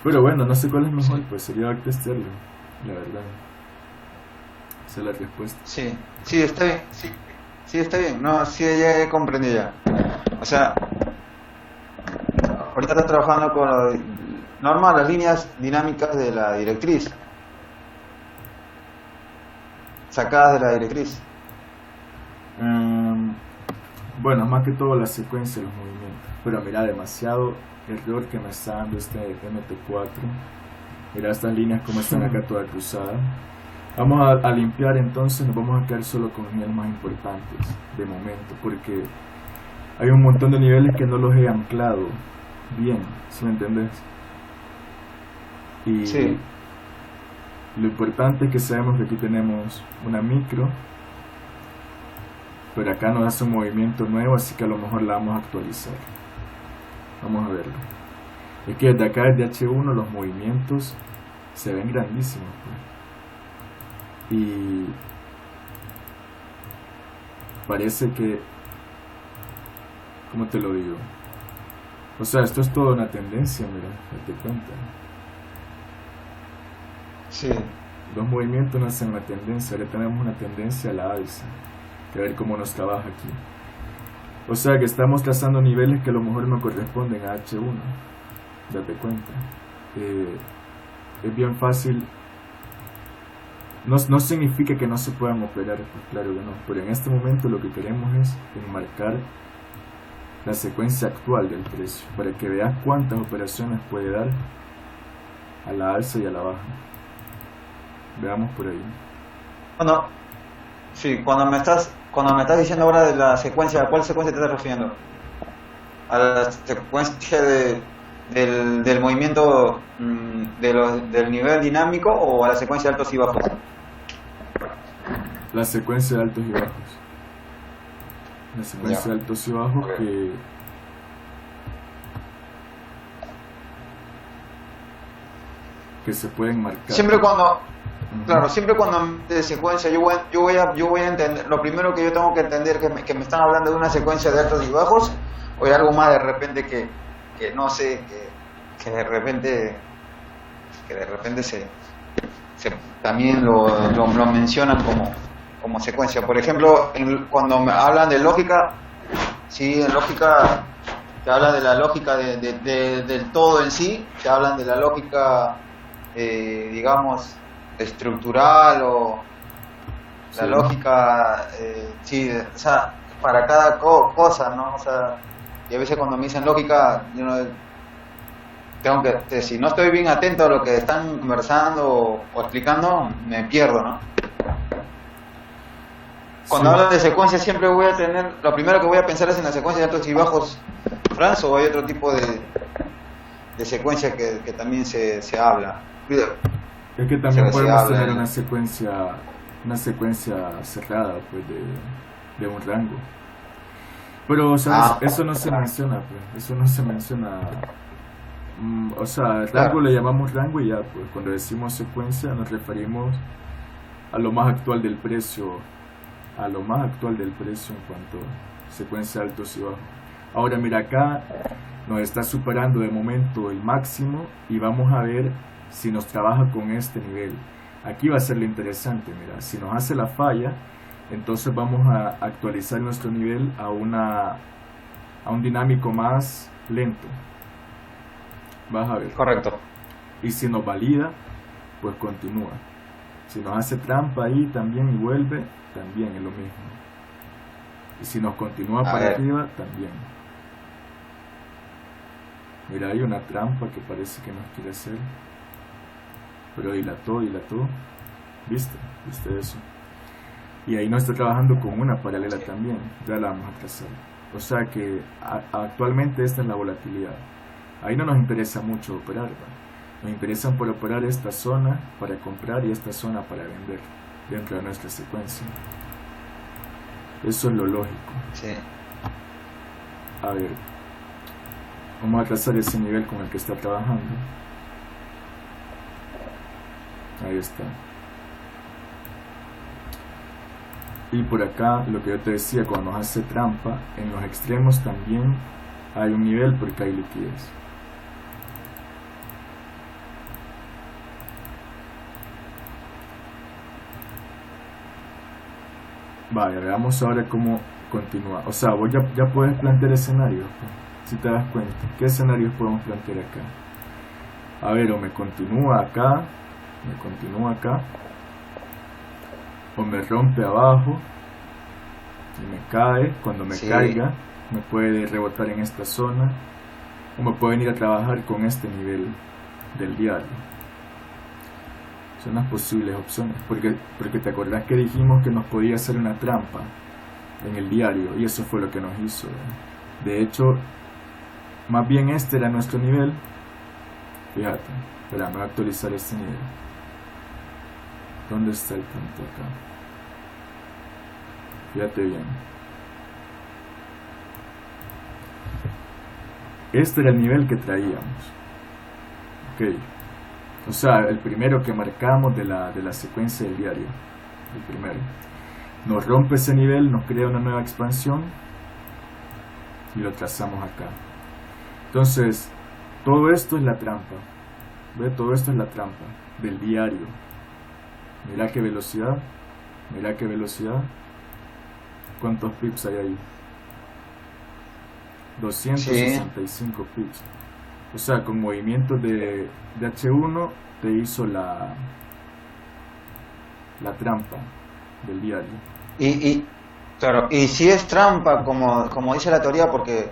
Pero bueno, no sé cuál es mejor, pues sería backtestarlo, la verdad. Esa es la respuesta. Sí, sí, está bien. Sí, está bien. No, sí, ya he comprendido ya. O sea, ahorita estás trabajando con normal, las líneas dinámicas de la directriz. Sacadas de la directriz. Bueno, más que todo la secuencia de los movimientos. Pero mira, demasiado error que me está dando este MT4. Mira estas líneas como están acá todas cruzadas. Vamos a limpiar, entonces nos vamos a quedar solo con los niveles más importantes de momento, porque hay un montón de niveles que no los he anclado bien, ¿sí me entendés? Y Sí. lo importante es que sabemos que aquí tenemos una micro, pero acá nos hace un movimiento nuevo, así que a lo mejor la vamos a actualizar. Vamos a verlo. Es que desde acá, desde H1, los movimientos se ven grandísimos, pues. Y parece que, ¿cómo te lo digo? O sea, esto es toda una tendencia, mira, date cuenta. Sí. Los movimientos no hacen una tendencia, ahora tenemos una tendencia a la alza. Que a ver cómo nos trabaja aquí. O sea que estamos trazando niveles que a lo mejor no corresponden a H1. Date cuenta. Es bien fácil. No significa que no se puedan operar, pues claro que no. Pero en este momento lo que queremos es enmarcar la secuencia actual del precio, para que veas cuántas operaciones puede dar a la alza y a la baja. Veamos por ahí. Bueno, sí, cuando me estás diciendo ahora de la secuencia, ¿a cuál secuencia te estás refiriendo? ¿A la secuencia del movimiento del nivel dinámico o a la secuencia de altos y bajos? La secuencia de altos y bajos. La secuencia de altos y bajos que se pueden marcar. Siempre cuando, claro, siempre cuando de secuencia yo voy a entender, lo primero que yo tengo que entender que me están hablando de una secuencia de altos y bajos o de algo más de repente que no sé, que de repente se también lo mencionan como secuencia. Por ejemplo, cuando me hablan de lógica, sí, en lógica te hablan de la lógica del todo en sí, te hablan de la lógica, digamos, estructural o la Sí. lógica, sí, o sea, para cada cosa, ¿no? O sea, y a veces cuando me dicen lógica, yo no tengo que, si no estoy bien atento a lo que están conversando o explicando, me pierdo, ¿no? Cuando Sí. hablan de secuencia siempre voy a tener, lo primero que voy a pensar es en la secuencia de altos y bajos, Franz, o hay otro tipo de secuencia que también se habla. Es que también Se podemos habla tener en- una secuencia cerrada, pues, de un rango. Pero, ¿sabes? Eso no se menciona, pues. Eso no se menciona. O sea, el rango Claro. le llamamos rango y ya, pues, cuando decimos secuencia nos referimos a lo más actual del precio, en cuanto a secuencia de altos y bajos. Ahora, mira, acá nos está superando de momento el máximo y vamos a ver si nos trabaja con este nivel. Aquí va a ser lo interesante, mira, si nos hace la falla, entonces vamos a actualizar nuestro nivel a un dinámico más lento. Vas a ver. Correcto. Y si nos valida, pues continúa. Si nos hace trampa ahí también y vuelve, también es lo mismo. Y si nos continúa A para ver. arriba, también. Mira, hay una trampa que parece que nos quiere hacer. Pero dilató. ¿Viste? ¿Viste eso? Y ahí nos está trabajando con una paralela también. Ya la vamos a trazar. O sea que actualmente esta es la volatilidad. Ahí no nos interesa mucho operar, ¿va? Nos interesan por operar esta zona para comprar y esta zona para vender dentro de nuestra secuencia. Eso es lo lógico. Sí. A ver, vamos a trazar ese nivel con el que está trabajando. Ahí está. Y por acá, lo que yo te decía, cuando nos hace trampa, en los extremos también hay un nivel porque hay liquidez. Vaya, veamos ahora cómo continúa. O sea, vos ya puedes plantear escenarios, pues, si te das cuenta. ¿Qué escenarios podemos plantear acá? A ver, o me continúa acá, o me rompe abajo y me cae. Cuando me Sí. caiga, me puede rebotar en esta zona, o me pueden ir a trabajar con este nivel del diario. Son las posibles opciones, porque te acordás que dijimos que nos podía hacer una trampa en el diario, y eso fue lo que nos hizo, ¿verdad? De hecho, más bien este era nuestro nivel. Fíjate, espera, me voy a actualizar este nivel. ¿Dónde está el punto acá? Fíjate bien. Este era el nivel que traíamos. Ok. O sea, el primero que marcamos de la secuencia del diario. El primero. Nos rompe ese nivel, nos crea una nueva expansión y lo trazamos acá. Entonces, todo esto es la trampa. ¿Ve? Todo esto es la trampa del diario. Mira qué velocidad. Mira qué velocidad. ¿Cuántos pips hay ahí? 265 pips. O sea, con movimientos de H1 te hizo la trampa del diario. Claro, y si es trampa, como dice la teoría, porque,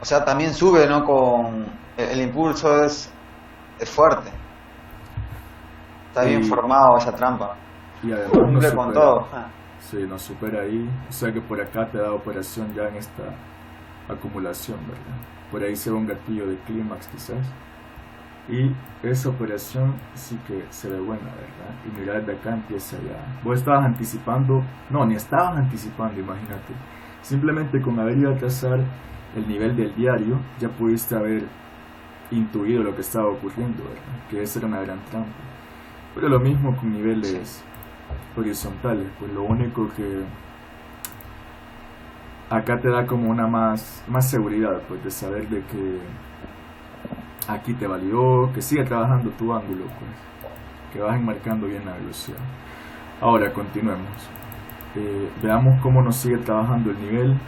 o sea, también sube, ¿no? Con el impulso es fuerte. Está bien formado esa trampa. Y además Cumple con todo. Sí, nos supera ahí. O sea que por acá te da operación ya en esta acumulación, ¿verdad? Por ahí se va un gatillo de clímax quizás. Y esa operación sí que se ve buena, ¿verdad? Y mira, desde acá empieza ya. Vos estabas anticipando, no, ni estabas anticipando, imagínate. Simplemente con haber ido a trazar el nivel del diario, ya pudiste haber intuido lo que estaba ocurriendo, ¿verdad? Que esa era una gran trampa. Pero lo mismo con niveles horizontales, pues lo único que acá te da como una más seguridad, pues de saber de que aquí te validó, que sigue trabajando tu ángulo, pues que vas enmarcando bien la velocidad. Ahora continuemos. Veamos cómo nos sigue trabajando el nivel.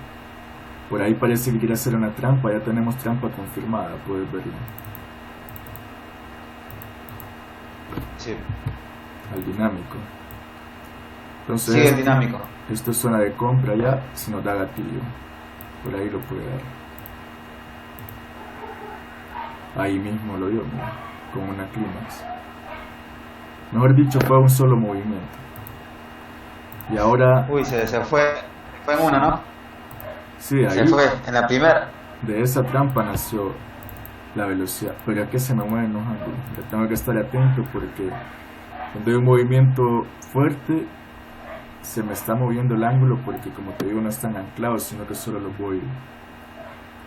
Por ahí parece que quiere hacer una trampa. Ya tenemos trampa confirmada, puedes verlo. Sí. Al dinámico. Entonces, Sigue dinámico. Esto es zona de compra ya, si nos da gatillo. Por ahí lo puede dar. Ahí mismo lo dio, mira, con una clímax. Mejor dicho, fue un solo movimiento. Y ahora... Uy, se fue en una, ¿no? Sí, ahí... Se fue en la primera. De esa trampa nació la velocidad. Pero es que se me mueven los ángulos. Ya tengo que estar atento porque cuando hay un movimiento fuerte se me está moviendo el ángulo porque, como te digo, no están anclados, sino que solo los voy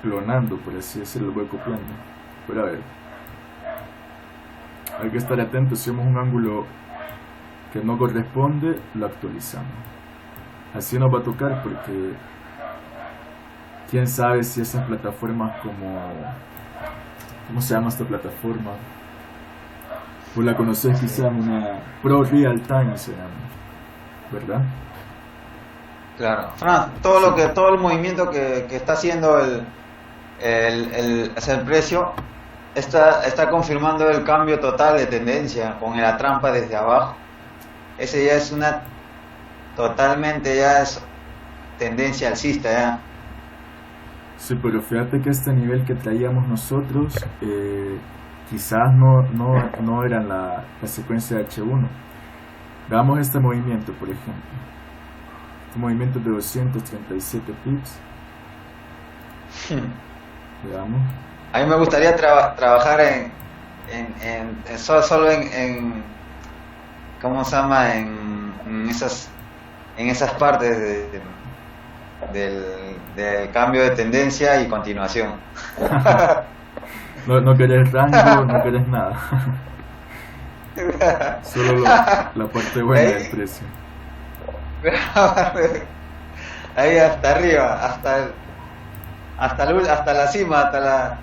clonando, por así decirlo, los voy copiando. Pero a ver, hay que estar atento. Si vemos un ángulo que no corresponde, lo actualizamos. Así nos va a tocar porque quién sabe si esas plataformas como... ¿Cómo se llama esta plataforma? Vos la conocés quizás, una Pro Real Time se llama, ¿verdad? Claro. Fran, todo el movimiento que está haciendo el precio está confirmando el cambio total de tendencia con la trampa desde abajo. Ese ya es totalmente ya es tendencia alcista ya. Sí, pero fíjate que este nivel que traíamos nosotros quizás no era la secuencia de H1. Veamos este movimiento, por ejemplo. Este movimiento de 237 pips. Veamos. A mí me gustaría trabajar solo en ¿cómo se llama? En esas partes del cambio de tendencia y continuación. No querés rango, no querés nada. Solo la parte buena del precio. Ahí hasta arriba, hasta la cima, hasta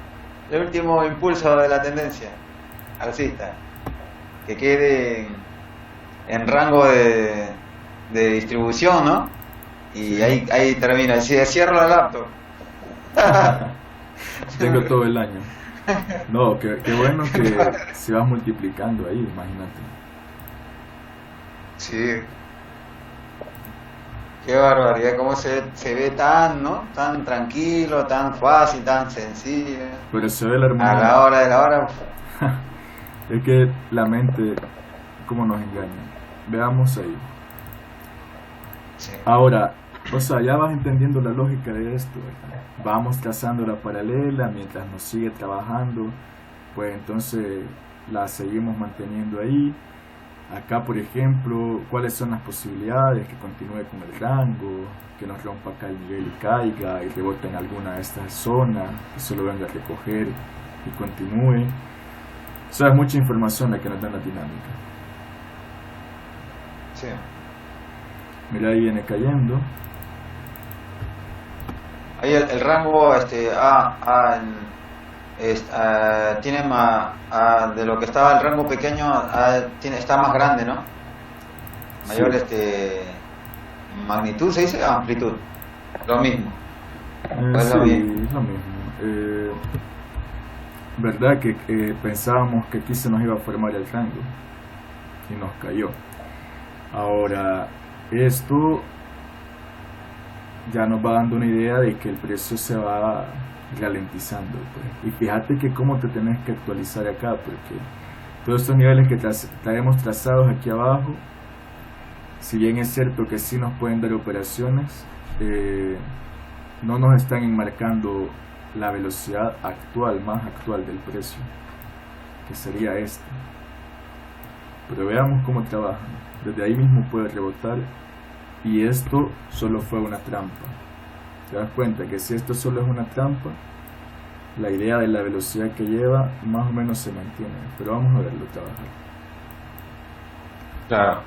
el último impulso de la tendencia alcista, que quede en rango de distribución, ¿no? Y ahí termina. Si cierro la laptop. Tengo todo el año. No, qué bueno que se va multiplicando ahí, imagínate. Sí. Qué barbaridad, cómo se ve tan, ¿no? Tan tranquilo, tan fácil, tan sencillo. Pero se ve la armonía. A la hora de la hora. Es que la mente, cómo nos engaña. Veamos ahí. Sí. Ahora, o sea, ya vas entendiendo la lógica de esto, ¿verdad? Vamos trazando la paralela mientras nos sigue trabajando, pues entonces la seguimos manteniendo ahí. Acá, por ejemplo, ¿cuáles son las posibilidades? Que continúe con el rango, que nos rompa acá el nivel y caiga y rebote en alguna de estas zonas, que solo venga a recoger y continúe. O sea, es mucha información la que nos da la dinámica. Sí. Mira, ahí viene cayendo. Ahí el rango tiene más de lo que estaba el rango pequeño, está más grande, ¿no? Mayor Sí. magnitud, se dice, amplitud, lo mismo. Sí, lo mismo. es lo mismo. Verdad que pensábamos que aquí se nos iba a formar el rango y nos cayó. Ahora, esto ya nos va dando una idea de que el precio se va ralentizando, pues. Y fíjate que cómo te tenés que actualizar acá, porque todos estos niveles que traemos trazados aquí abajo, si bien es cierto que sí nos pueden dar operaciones, no nos están enmarcando la velocidad actual, más actual del precio, que sería esta. Pero veamos cómo trabajan. Desde ahí mismo puede rebotar, y esto solo fue una trampa. Te das cuenta que si esto solo es una trampa, la idea de la velocidad que lleva más o menos se mantiene, pero vamos a verlo trabajar. Claro.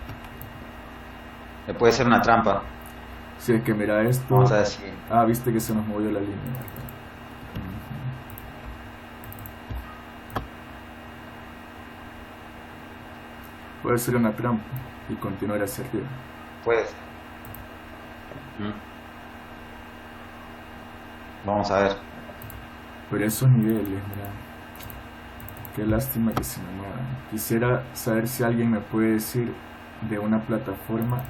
Puede ser una trampa. Si es que mira esto. Vamos a decir. Viste que se nos movió la línea. Puede ser una trampa y continuar hacia arriba. Puede ser. Vamos a ver. Pero esos niveles, mira, qué lástima que se me muevan. Quisiera saber si alguien me puede decir de una plataforma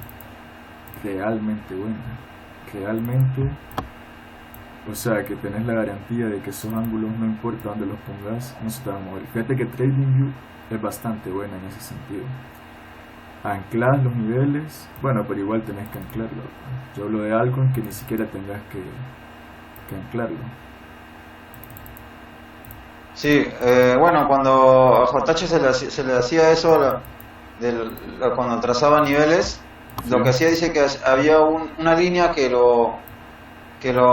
realmente buena, realmente, o sea, que tenés la garantía de que esos ángulos, no importa dónde los pongas, no se te van a mover. Fíjate que TradingView es bastante buena en ese sentido. Anclas los niveles, bueno, pero igual tenés que anclarlo. Yo hablo de algo en que ni siquiera tengas que anclarlo. Sí, bueno, cuando a JH se le hacía eso, cuando trazaba niveles, Sí. lo que hacía, dice que había una línea que lo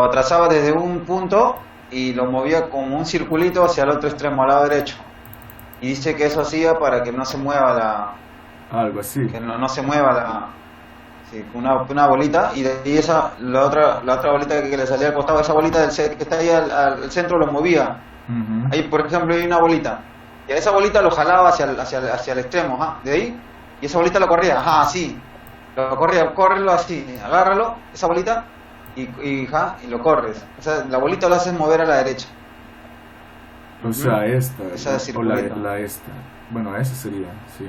trazaba desde un punto y lo movía como un circulito hacia el otro extremo, al lado derecho. Y dice que eso hacía para que no se mueva Algo así. que no se mueva una bolita, y de ahí la otra bolita que le salía al costado, esa bolita que está ahí al centro, lo movía. Ujú. Ahí, por ejemplo, hay una bolita, y a esa bolita lo jalaba hacia el extremo, ¿ah? De ahí, y esa bolita lo corría, así, lo corría, córrelo así, agárralo, esa bolita, y lo corres. O sea, la bolita lo haces mover a la derecha. O sea, esta, Esa de o circulito. la esta. Bueno, esa sería, sí,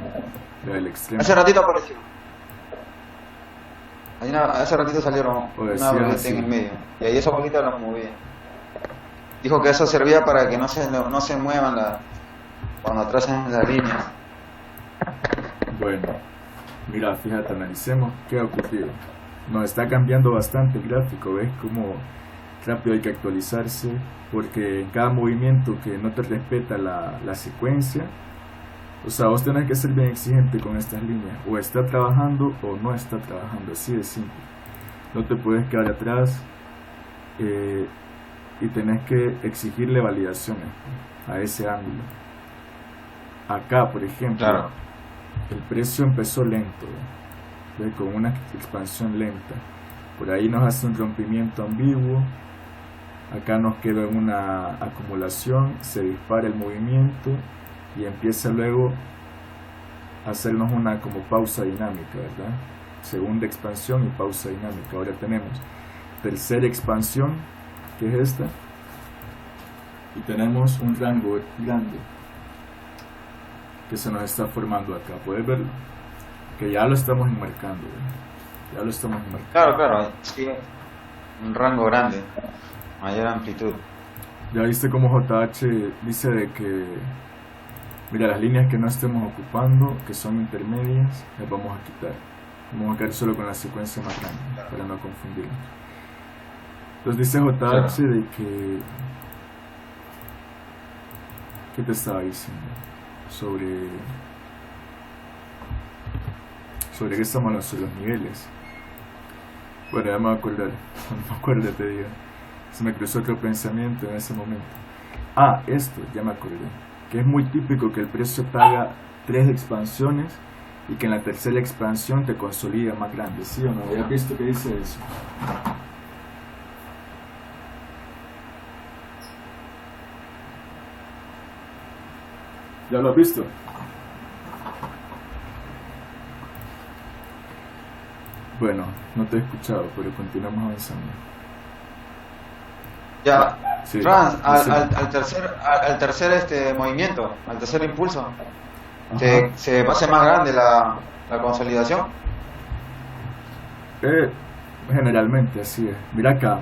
la del extremo. Hace ratito apareció. Hace ratito salieron O una decía bolita así. en el medio. Y ahí esa bolita la movía. Dijo que eso servía para que no se muevan cuando atrasan las líneas. Bueno, mira, fíjate, analicemos qué ha ocurrido. Nos está cambiando bastante el gráfico, ¿ves cómo rápido hay que actualizarse? Porque en cada movimiento que no te respeta la secuencia, o sea, vos tenés que ser bien exigente con estas líneas. O está trabajando o no está trabajando, así de simple. No te puedes quedar atrás y tenés que exigirle validaciones a ese ángulo. Acá, por ejemplo, Claro. el precio empezó lento, ¿ves? Con una expansión lenta. Por ahí nos hace un rompimiento ambiguo. Acá nos queda en una acumulación, se dispara el movimiento y empieza luego a hacernos una como pausa dinámica, ¿verdad? Segunda expansión y pausa dinámica. Ahora tenemos tercera expansión, que es esta, y tenemos un rango grande que se nos está formando acá. ¿Puedes verlo? Que ya lo estamos enmarcando, ¿verdad? Ya lo estamos enmarcando. Claro, sí. Un rango grande, mayor amplitud. Ya viste como JH dice de que, mira, las líneas que no estemos ocupando, que son intermedias, las vamos a quitar. Vamos a quedar solo con la secuencia más grande, para no confundirnos. Entonces dice JH de que... ¿Qué te estaba diciendo? Sobre qué estamos hablando, sobre los niveles. Bueno, ya me voy a acordar. Cuando me acuerdo te digo. Se me cruzó otro pensamiento en ese momento. Esto, ya me acordé. Que es muy típico que el precio te haga 3 expansiones y que en la tercera expansión te consolida más grande, ¿sí o no? ¿Ya has visto que dice eso? ¿Ya lo has visto? Bueno, no te he escuchado, pero continuamos avanzando. Ya, Sí, Franz, sí. al tercer movimiento, al tercer impulso, Ajá. se hace más grande la consolidación. Generalmente así es. Mira acá,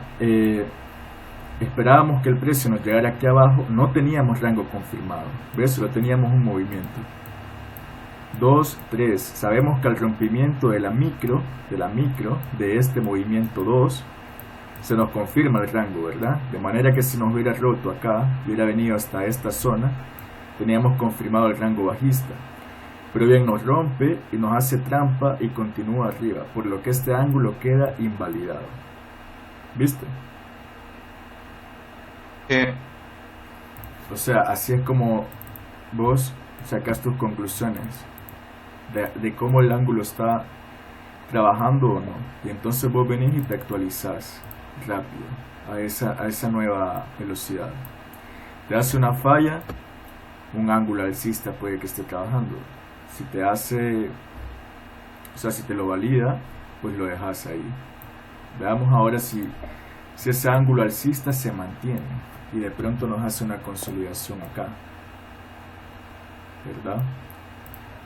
esperábamos que el precio nos llegara aquí abajo, no teníamos rango confirmado, ¿ves? Solo teníamos un movimiento. 2, 3, sabemos que al rompimiento de la micro, de este movimiento 2, se nos confirma el rango, ¿verdad? De manera que si nos hubiera roto acá, hubiera venido hasta esta zona, teníamos confirmado el rango bajista. Pero bien, nos rompe y nos hace trampa y continúa arriba, por lo que este ángulo queda invalidado. ¿Viste? O sea, así es como vos sacas tus conclusiones de cómo el ángulo está trabajando o no. Y entonces vos venís y te actualizás rápido a esa nueva velocidad. Te hace una falla, un ángulo alcista puede que esté trabajando. Si te hace, o sea, si te lo valida, pues lo dejas ahí. Veamos ahora si ese ángulo alcista se mantiene y de pronto nos hace una consolidación acá, ¿verdad?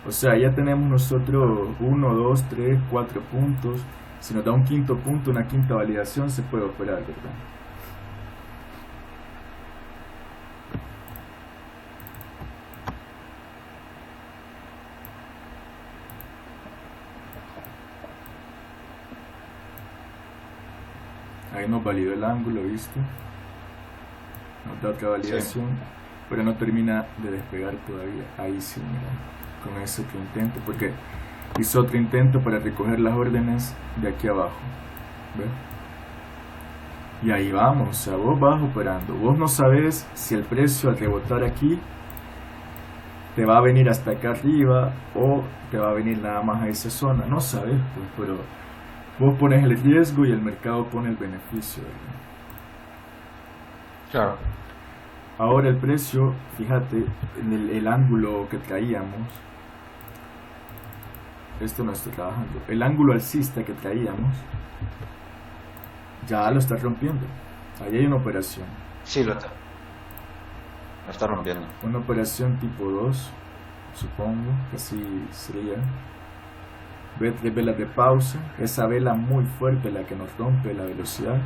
O sea, ya tenemos nosotros 1, 2, 3, 4 puntos. Si nos da un quinto punto, una quinta validación, se puede operar, ¿verdad? Ahí nos validó el ángulo, ¿viste? Nos da otra validación, sí. Pero no termina de despegar todavía. Ahí sí, mira, con ese otro intento, porque hizo otro intento para recoger las órdenes de aquí abajo, ¿ves? Y ahí vamos, o sea, vos vas operando. Vos no sabés si el precio al rebotar aquí te va a venir hasta acá arriba o te va a venir nada más a esa zona. No sabés, pues, pero vos pones el riesgo y el mercado pone el beneficio, ¿verdad? Claro. Ahora el precio, fíjate, en el ángulo que traíamos, esto no está trabajando, el ángulo alcista que traíamos, ya lo está rompiendo. Ahí hay una operación. Sí, lo está rompiendo. Una operación tipo 2, supongo, que así sería. ve 3 velas de pausa, esa vela muy fuerte la que nos rompe la velocidad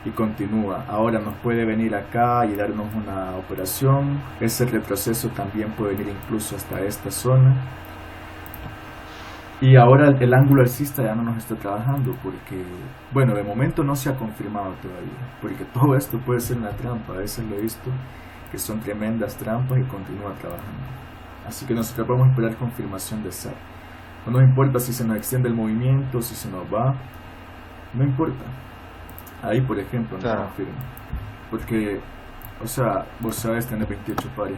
y continúa. Ahora nos puede venir acá y darnos una operación, ese retroceso también puede venir incluso hasta esta zona. Y ahora el ángulo alcista ya no nos está trabajando porque, bueno, de momento no se ha confirmado todavía, porque todo esto puede ser una trampa. A veces lo he visto que son tremendas trampas y continúa trabajando. Así que nosotros vamos a esperar confirmación de SAR. No nos importa si se nos extiende el movimiento, si se nos va, no importa. Ahí, por ejemplo, nos confirma. Porque, o sea, vos sabes tener 28 pares.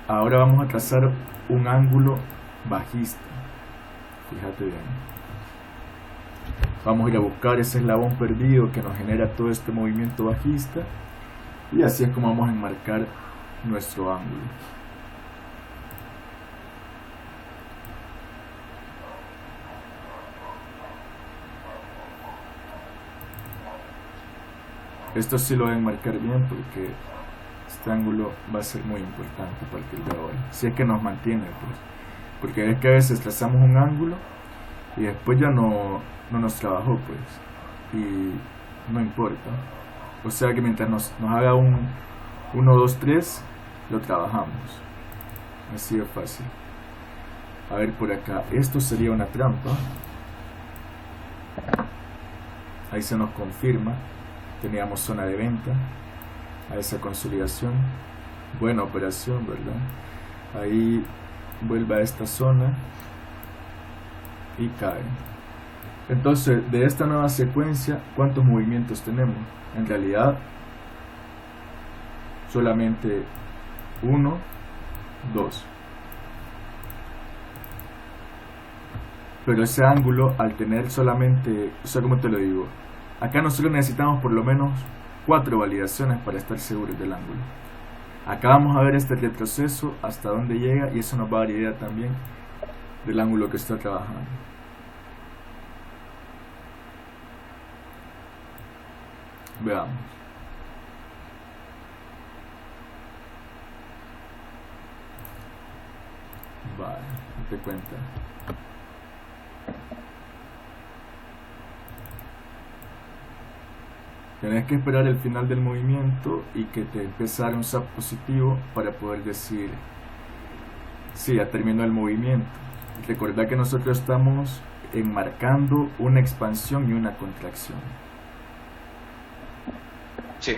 Ahora vamos a trazar un ángulo bajista. Fíjate bien. Vamos a ir a buscar ese eslabón perdido que nos genera todo este movimiento bajista. Y así es como vamos a enmarcar nuestro ángulo. Esto sí lo voy a enmarcar bien porque este ángulo va a ser muy importante a partir de ahora, si es que nos mantiene, pues, porque es que a veces trazamos un ángulo y después ya no nos trabajó, pues, y no importa. O sea que mientras nos haga un 1, 2, 3, lo trabajamos. Así de fácil. A ver por acá, esto sería una trampa. Ahí se nos confirma. Teníamos zona de venta a esa consolidación, buena operación, ¿verdad? Ahí vuelve a esta zona y cae. Entonces, de esta nueva secuencia, ¿cuántos movimientos tenemos? En realidad, solamente 1, 2. Pero ese ángulo, al tener solamente, o sea, ¿cómo te lo digo? Acá nosotros necesitamos por lo menos 4 validaciones para estar seguros del ángulo. Acá vamos a ver este retroceso hasta dónde llega y eso nos va a dar idea también del ángulo que está trabajando. Veamos. Vale, te cuenta. Tenés que esperar el final del movimiento y que te empiece a dar un SAP positivo para poder decir, sí, ya terminó el movimiento. Recordá que nosotros estamos enmarcando una expansión y una contracción. Sí.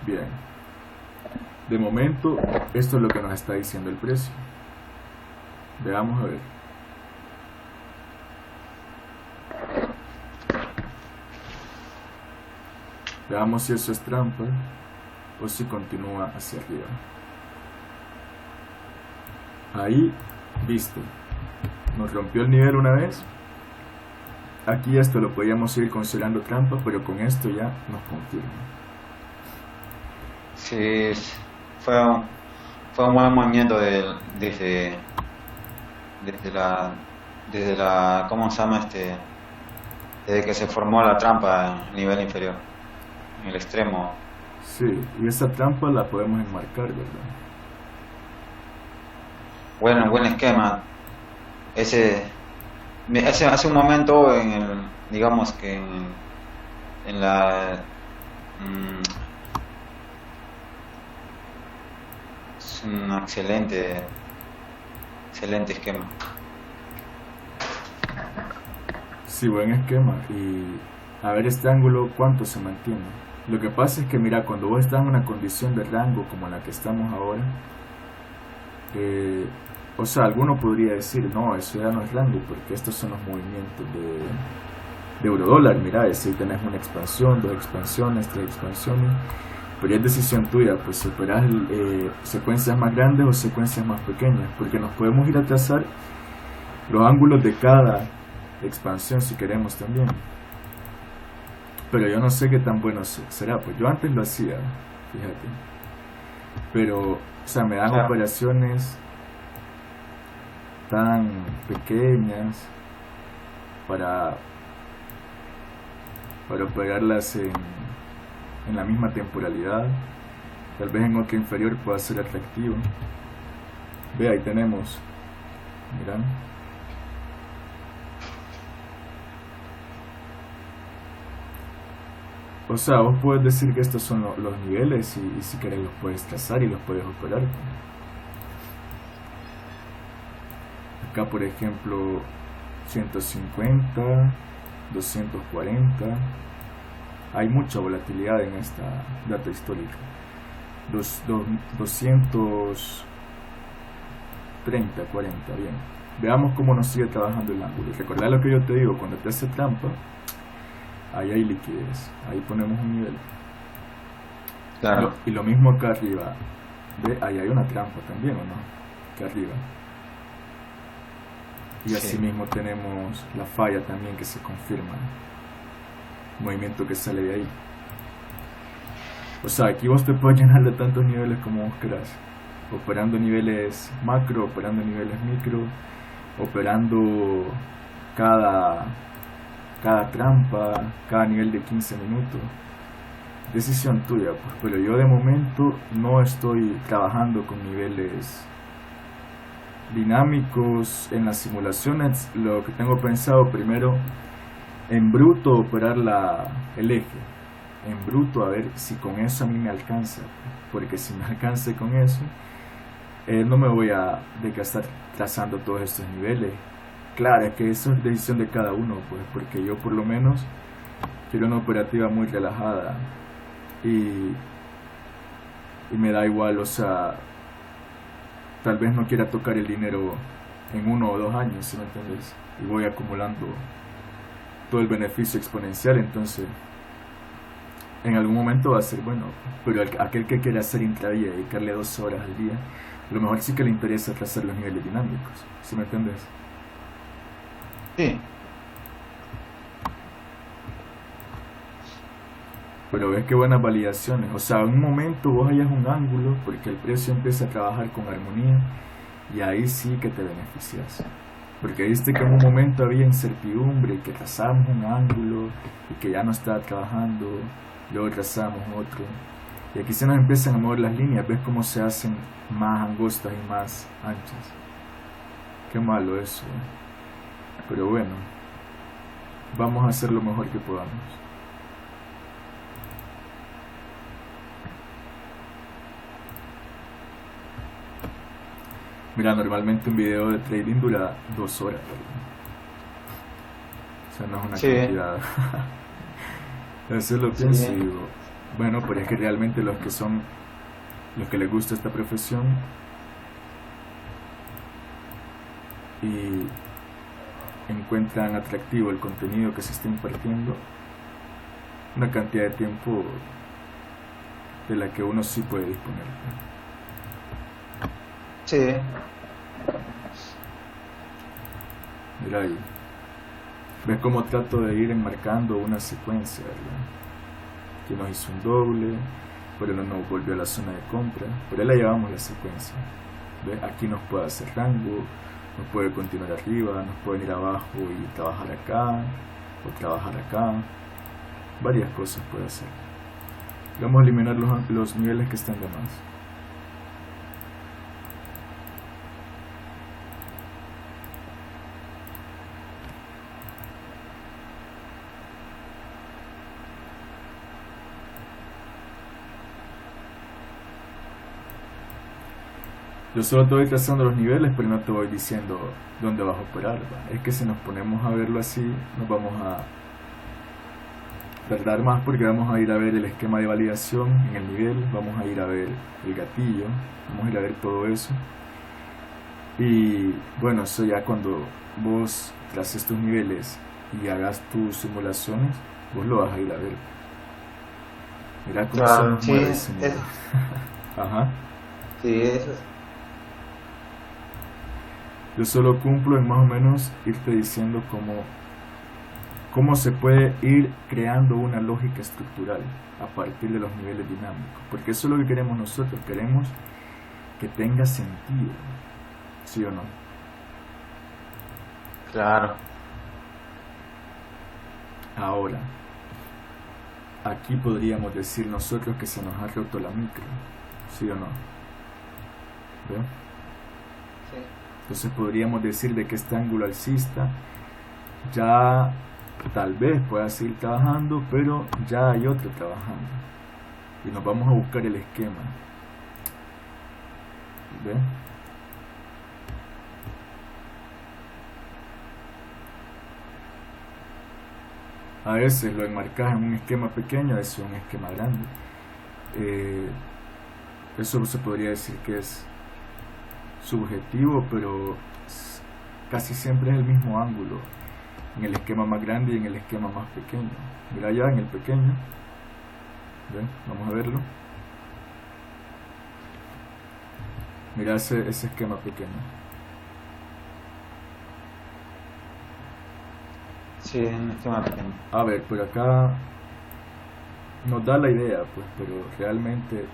Bien. De momento, esto es lo que nos está diciendo el precio. Veamos a ver. Veamos si eso es trampa o si continúa hacia arriba. Ahí, listo. Nos rompió el nivel una vez. Aquí esto lo podíamos seguir considerando trampa, pero con esto ya nos confirma. Sí, fue un buen movimiento desde la ¿cómo se llama desde que se formó la trampa a nivel inferior, en el extremo? Sí, y esa trampa la podemos enmarcar, ¿verdad? Bueno, buen esquema. Hace un momento digamos que en la es un excelente esquema. Sí, buen esquema. Y a ver este ángulo, ¿cuánto se mantiene? Lo que pasa es que, mira, cuando vos estás en una condición de rango como la que estamos ahora, o sea, alguno podría decir, no, eso ya no es rango, porque estos son los movimientos de euro-dólar. Mira, si tenés una expansión, 2 expansiones, 3 expansiones, pero es decisión tuya, pues si operás secuencias más grandes o secuencias más pequeñas, porque nos podemos ir a trazar los ángulos de cada expansión si queremos también. Pero yo no sé qué tan bueno será, pues yo antes lo hacía, fíjate. Pero, o sea, me dan Claro. operaciones tan pequeñas para para operarlas en la misma temporalidad. Tal vez en otra inferior pueda ser atractivo. Ve, ahí tenemos, miran. O sea, vos puedes decir que estos son los niveles y si querés los puedes trazar y los puedes operar. Acá, por ejemplo, 150, 240. Hay mucha volatilidad en esta data histórica. 230, 40, bien. Veamos cómo nos sigue trabajando el ángulo. Recordad lo que yo te digo, cuando te hace trampa, ahí hay liquidez, ahí ponemos un nivel. Claro. Y lo mismo acá arriba. ¿Ve? Ahí hay una trampa también, ¿o no? Acá arriba. Y así mismo tenemos la falla también que se confirma. Movimiento que sale de ahí. O sea, aquí vos te puedes llenar de tantos niveles como vos querás. Operando niveles macro, operando niveles micro, operando cada trampa, cada nivel de 15 minutos. Decisión tuya, pues. Pero yo de momento no estoy trabajando con niveles dinámicos en las simulaciones. Lo que tengo pensado primero, en bruto operar el eje. En bruto, a ver si con eso a mí me alcanza. Porque si me alcance con eso, no me voy a desgastar trazando todos estos niveles. Claro, es que eso es decisión de cada uno, pues, porque yo por lo menos quiero una operativa muy relajada y me da igual, o sea, tal vez no quiera tocar el dinero en 1 o 2 años, ¿sí me entiendes? Y voy acumulando todo el beneficio exponencial, entonces en algún momento va a ser bueno, pero aquel que quiera hacer intradía y dedicarle 2 horas al día, a lo mejor sí que le interesa trazar los niveles dinámicos, ¿sí me entiendes? Sí. Pero ves qué buenas validaciones. O sea, en un momento vos hallas un ángulo porque el precio empieza a trabajar con armonía y ahí sí que te beneficias. Porque viste que en un momento había incertidumbre, que trazamos un ángulo y que ya no estaba trabajando, luego trazamos otro. Y aquí se nos empiezan a mover las líneas, ves cómo se hacen más angostas y más anchas. Qué malo eso, Pero bueno, vamos a hacer lo mejor que podamos. Mira, normalmente un video de trading dura 2 horas, ¿verdad? O sea, no es una cantidad. Eso es lo que pienso y digo, bueno, pero es que realmente los que les gusta esta profesión y encuentran atractivo el contenido que se está impartiendo, una cantidad de tiempo de la que uno sí puede disponer. Sí. Mira ahí. ¿Ves cómo trato de ir enmarcando una secuencia, ¿verdad? Que nos hizo un doble, pero no nos volvió a la zona de compra, pero ahí la llevamos la secuencia. ¿Ves? Aquí nos puede hacer rango, nos puede continuar arriba, nos pueden ir abajo y trabajar acá, o trabajar acá. Varias cosas puede hacer. Vamos a eliminar los niveles que están de más. Yo solo te voy trazando los niveles, pero no te voy diciendo dónde vas a operar, ¿va? Es que si nos ponemos a verlo así, nos vamos a tardar más porque vamos a ir a ver el esquema de validación en el nivel, vamos a ir a ver el gatillo, vamos a ir a ver todo eso. Y bueno, eso ya cuando vos traces tus niveles y hagas tus simulaciones, vos lo vas a ir a ver. Mira cómo se nos mueve ese nivel. Ajá. Sí, eso es. Yo solo cumplo en más o menos irte diciendo cómo se puede ir creando una lógica estructural a partir de los niveles dinámicos. Porque eso es lo que queremos nosotros, queremos que tenga sentido, ¿sí o no? Claro. Ahora, aquí podríamos decir nosotros que se nos ha roto la micro, ¿sí o no? ¿Ve? Sí. Entonces podríamos decir de que este ángulo alcista ya tal vez pueda seguir trabajando, pero ya hay otro trabajando. Y nos vamos a buscar el esquema. ¿Ve? A veces lo enmarcas en un esquema pequeño, eso es un esquema grande. Eso se podría decir que es subjetivo, pero casi siempre es el mismo ángulo en el esquema más grande y en el esquema más pequeño. Mira ya en el pequeño. ¿Ven? Vamos a verlo. Mira ese esquema pequeño. Sí, un esquema pequeño. A ver, por acá nos da la idea, pues, pero realmente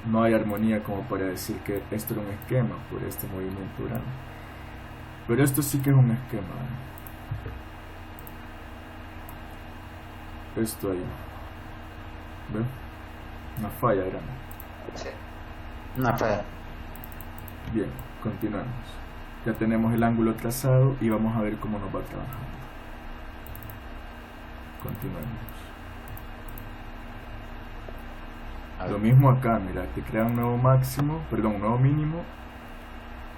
no hay armonía como para decir que esto era un esquema por este movimiento grande. Pero esto sí que es un esquema. Esto ahí. ¿Ve? Una falla grande. Sí. Una falla. Bien, continuamos. Ya tenemos el ángulo trazado y vamos a ver cómo nos va trabajando. Continuemos. Lo mismo acá, mira, te crea un nuevo máximo, perdón, un nuevo mínimo,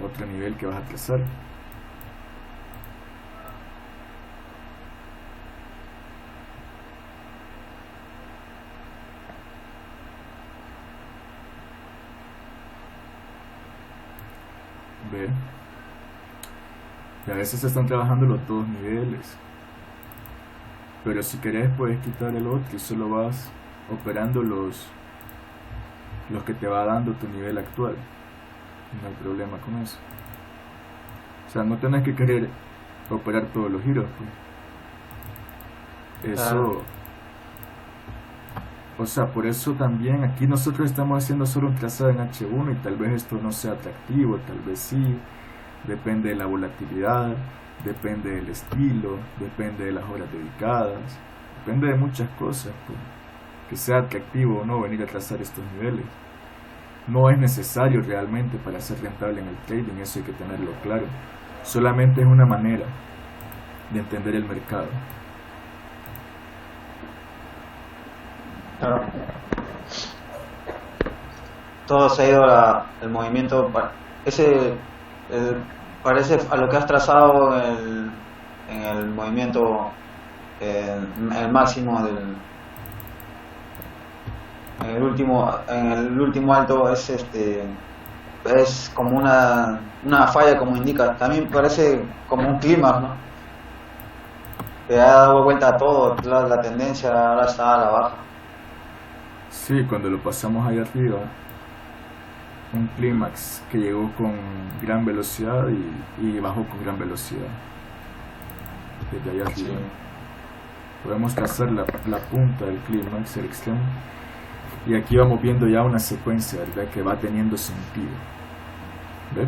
otro nivel que vas a trazar. Ve. Y a veces se están trabajando los dos niveles. Pero si querés puedes quitar el otro y solo vas operando los que te va dando tu nivel actual. No hay problema con eso. O sea, no tenés que querer operar todos los giros, pues. Eso. Claro. O sea, por eso también aquí nosotros estamos haciendo solo un trazado en H1 y tal vez esto no sea atractivo, tal vez sí. Depende de la volatilidad, depende del estilo, depende de las horas dedicadas, depende de muchas cosas, pues. Que sea atractivo o no venir a trazar estos niveles. No es necesario realmente para ser rentable en el trading, eso hay que tenerlo claro. Solamente es una manera de entender el mercado. Claro. Todo se ha ido el movimiento. Parece a lo que has trazado en el movimiento, el máximo en el último alto es como una falla, como indica. También parece como un clímax, ¿no? Que ha dado vuelta a todo, la tendencia ahora está a la baja. Sí, cuando lo pasamos ahí arriba, un clímax que llegó con gran velocidad y bajó con gran velocidad. Desde allá arriba. Sí. Podemos trazar la punta del clímax, el extremo. Y aquí vamos viendo ya una secuencia, ¿verdad? Que va teniendo sentido. ¿Ves?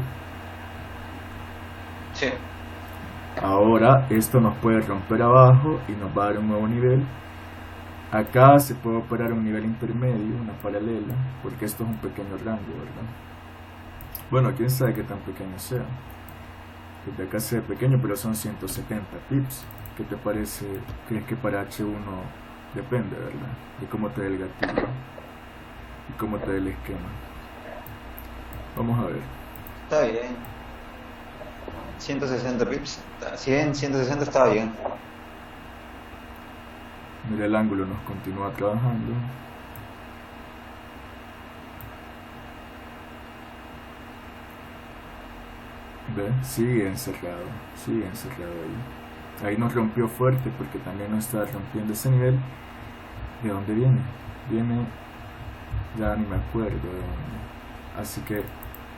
Sí. Ahora esto nos puede romper abajo y nos va a dar un nuevo nivel. Acá se puede operar un nivel intermedio, una paralela, porque esto es un pequeño rango, ¿verdad? Bueno, quién sabe qué tan pequeño sea. Desde acá se ve pequeño, pero son 170 pips. ¿Qué te parece? ¿Crees que para H1 depende, verdad? De cómo te dé el gatillo y cómo te dé el esquema. Vamos a ver. Está bien. 160 pips. 160 está bien. Mira, el ángulo nos continúa trabajando. ¿Ve? Sigue encerrado ahí. Ahí nos rompió fuerte porque también nos está rompiendo ese nivel. ¿De dónde viene? Viene, ya ni me acuerdo de dónde. Así que,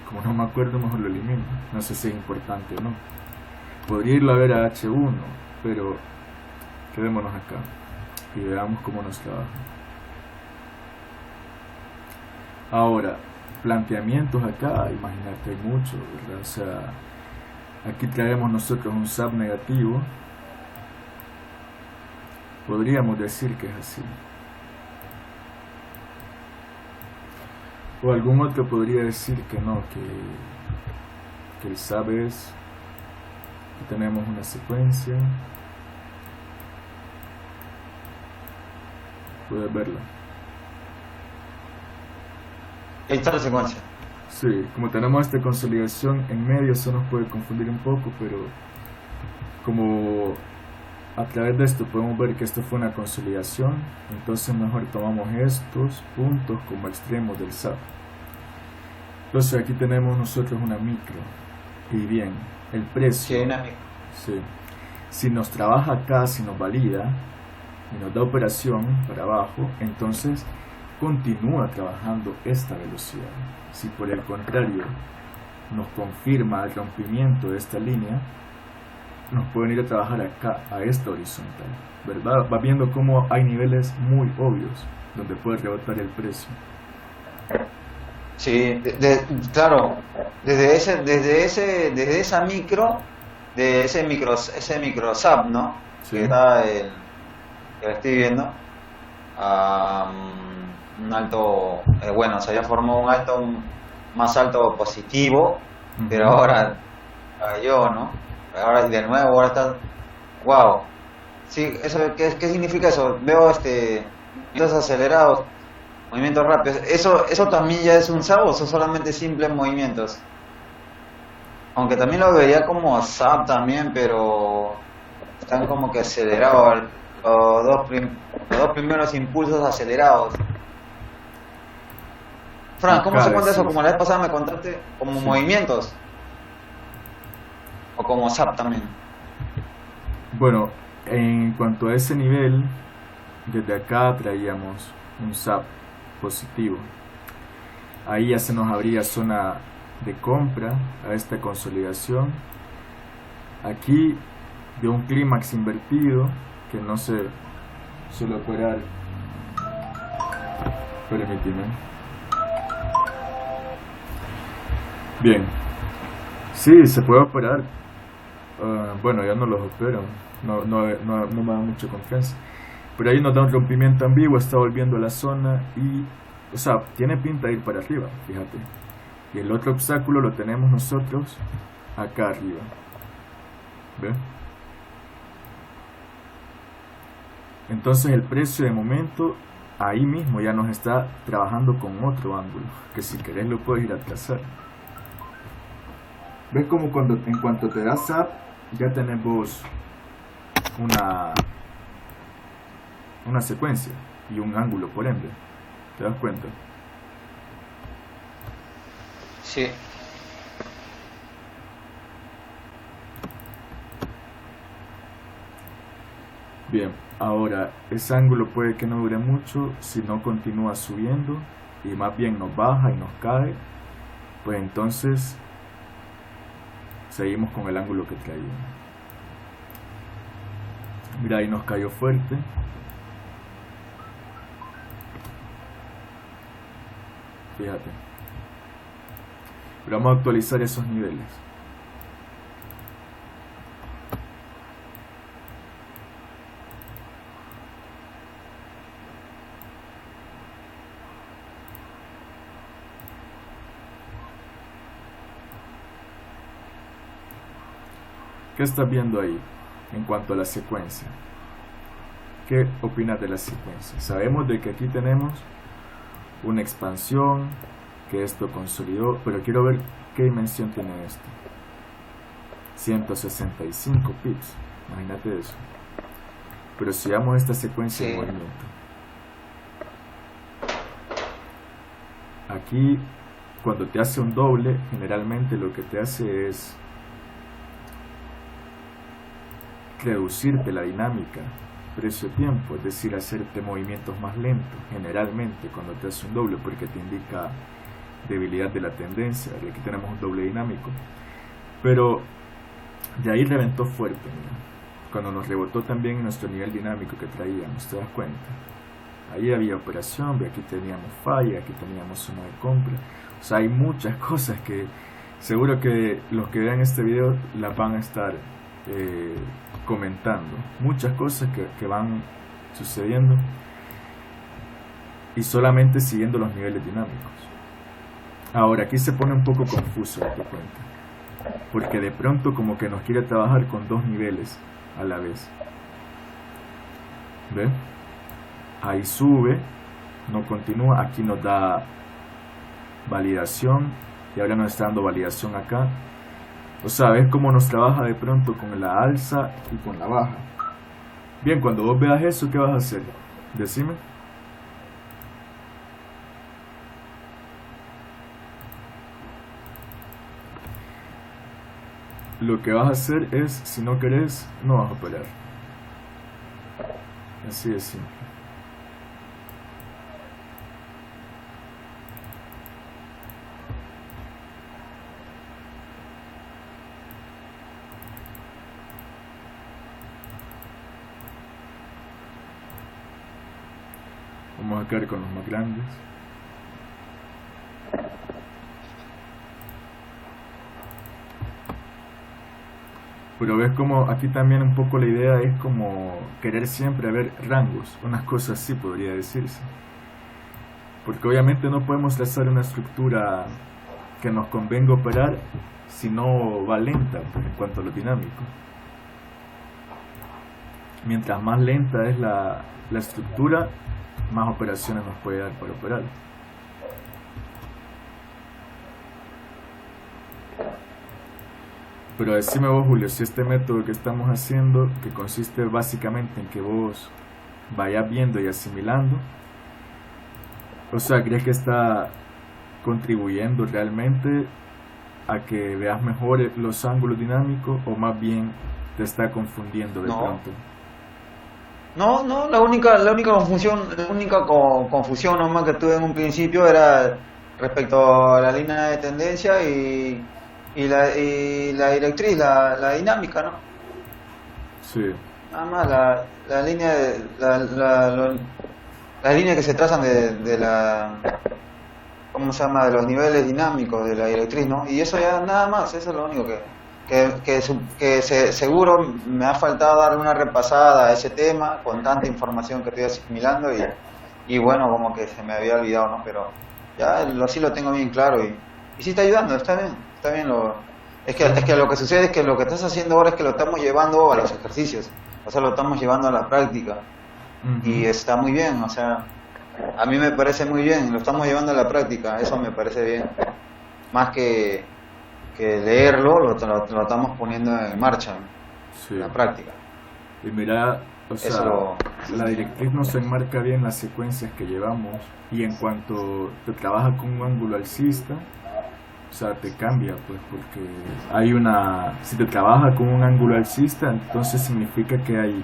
como no me acuerdo, mejor lo elimino. No sé si es importante o no. Podría irlo a ver a H1, pero quedémonos acá y veamos cómo nos trabaja. Ahora, planteamientos acá, imagínate, hay mucho, ¿verdad? O sea, aquí traemos nosotros un SAP negativo Podríamos decir que es así. O algún otro podría decir que no, que el SAP es que tenemos una secuencia. Puedes verla. Ahí está la secuencia. Sí, como tenemos esta consolidación en medio, eso nos puede confundir un poco, pero como a través de esto podemos ver que esto fue una consolidación, entonces mejor tomamos estos puntos como extremos del SAP. Entonces aquí tenemos nosotros una micro. Y bien, el precio. Sí, una micro. Sí. Si nos trabaja acá, si nos valida y nos da operación para abajo, entonces continúa trabajando esta velocidad. Si por el contrario nos confirma el rompimiento de esta línea, nos pueden ir a trabajar acá, a esta horizontal, ¿verdad? Va viendo cómo hay niveles muy obvios donde puede rebotar el precio. Sí, claro, desde esa micro, de ese micro SAP, ¿no? Sí. Que está que lo estoy viendo, un alto, bueno, se había formado un alto más alto positivo, pero ahora cayó, ¿no? Ahora de nuevo, ahora está, wow. Sí, eso, ¿qué significa eso? Veo movimientos acelerados, movimientos rápidos. Eso también ya es un SAP, o son solamente simples movimientos. Aunque también lo vería como SAP también, pero están como que acelerados, los dos primeros impulsos acelerados. Fran, ¿cómo se cuenta eso? Como la vez pasada me contaste, como sí, movimientos. O como SAP también. Bueno, en cuanto a ese nivel, desde acá traíamos un SAP positivo. Ahí ya se nos abría zona de compra a esta consolidación. Aquí de un clímax invertido que no se suele operar. Permíteme. Bien. Sí, se puede operar. Bueno, ya no los opero. No me da mucha confianza. Pero ahí nos da un rompimiento ambiguo, está volviendo a la zona y, o sea, tiene pinta de ir para arriba, fíjate. Y el otro obstáculo lo tenemos nosotros acá arriba. ¿Ve? Entonces el precio de momento ahí mismo ya nos está trabajando con otro ángulo, que si querés lo puedes ir a trazar. ¿Ves como en cuanto te das SAP ya tenés vos una secuencia y un ángulo por ende? ¿Te das cuenta? Sí. Bien, ahora ese ángulo puede que no dure mucho si no continúa subiendo y más bien nos baja y nos cae, pues entonces seguimos con el ángulo que traía. Mira, ahí nos cayó fuerte. Fíjate. Pero vamos a actualizar esos niveles. ¿Qué estás viendo ahí en cuanto a la secuencia? ¿Qué opinas de la secuencia? Sabemos de que aquí tenemos una expansión, que esto consolidó, pero quiero ver qué dimensión tiene esto. 165 pips, imagínate eso. Pero si veamos esta secuencia de movimiento, aquí cuando te hace un doble, generalmente lo que te hace es reducirte la dinámica precio-tiempo, es decir, hacerte movimientos más lentos, generalmente cuando te hace un doble, porque te indica debilidad de la tendencia. Y aquí tenemos un doble dinámico, pero de ahí reventó fuerte, mira, cuando nos rebotó también en nuestro nivel dinámico que traíamos, ¿te das cuenta? Ahí había operación, aquí teníamos falla, aquí teníamos zona de compra. O sea, hay muchas cosas que seguro que los que vean este video las van a estar comentando, muchas cosas que van sucediendo, y solamente siguiendo los niveles dinámicos. Ahora, aquí se pone un poco confuso, te cuento, porque de pronto como que nos quiere trabajar con dos niveles a la vez. ¿Ve? Ahí sube, no continúa, aquí nos da validación, y ahora nos está dando validación acá. O sea, ves cómo nos trabaja de pronto con la alza y con la baja. Bien, cuando vos veas eso, ¿qué vas a hacer? Decime. Lo que vas a hacer es, si no querés, no vas a operar. Así de simple. Vamos a quedar con los más grandes. Pero ves como aquí también un poco la idea es como querer siempre ver rangos, unas cosas así podría decirse. Porque obviamente no podemos trazar una estructura que nos convenga operar si no va lenta, pues, en cuanto a lo dinámico. Mientras más lenta es la estructura, más operaciones nos puede dar para operar. Pero decime vos, Julio, si este método que estamos haciendo, que consiste básicamente en que vos vayas viendo y asimilando, o sea, ¿crees que está contribuyendo realmente a que veas mejor los ángulos dinámicos o más bien te está confundiendo de pronto? No, la única confusión nomás que tuve en un principio era respecto a la línea de tendencia y la directriz, la dinámica, ¿no? Sí. Nada más la línea las líneas que se trazan de la, ¿cómo se llama? De los niveles dinámicos de la directriz, ¿no? Y eso ya nada más, eso es lo único seguro me ha faltado darle una repasada a ese tema con tanta información que estoy asimilando y bueno, como que se me había olvidado, ¿no? Pero ya sí lo tengo bien claro y sí está ayudando, está bien es que lo que sucede es que lo que estás haciendo ahora es que lo estamos llevando a los ejercicios, o sea, lo estamos llevando a la práctica. Y está muy bien, o sea, a mí me parece muy bien, lo estamos llevando a la práctica, eso me parece bien, más que leerlo, lo estamos poniendo en marcha, sí, en la práctica. Y mira, o sea, la directriz nos enmarca bien las secuencias que llevamos y en cuanto te trabaja con un ángulo alcista, o sea, te cambia, pues, porque hay si te trabaja con un ángulo alcista, entonces significa que hay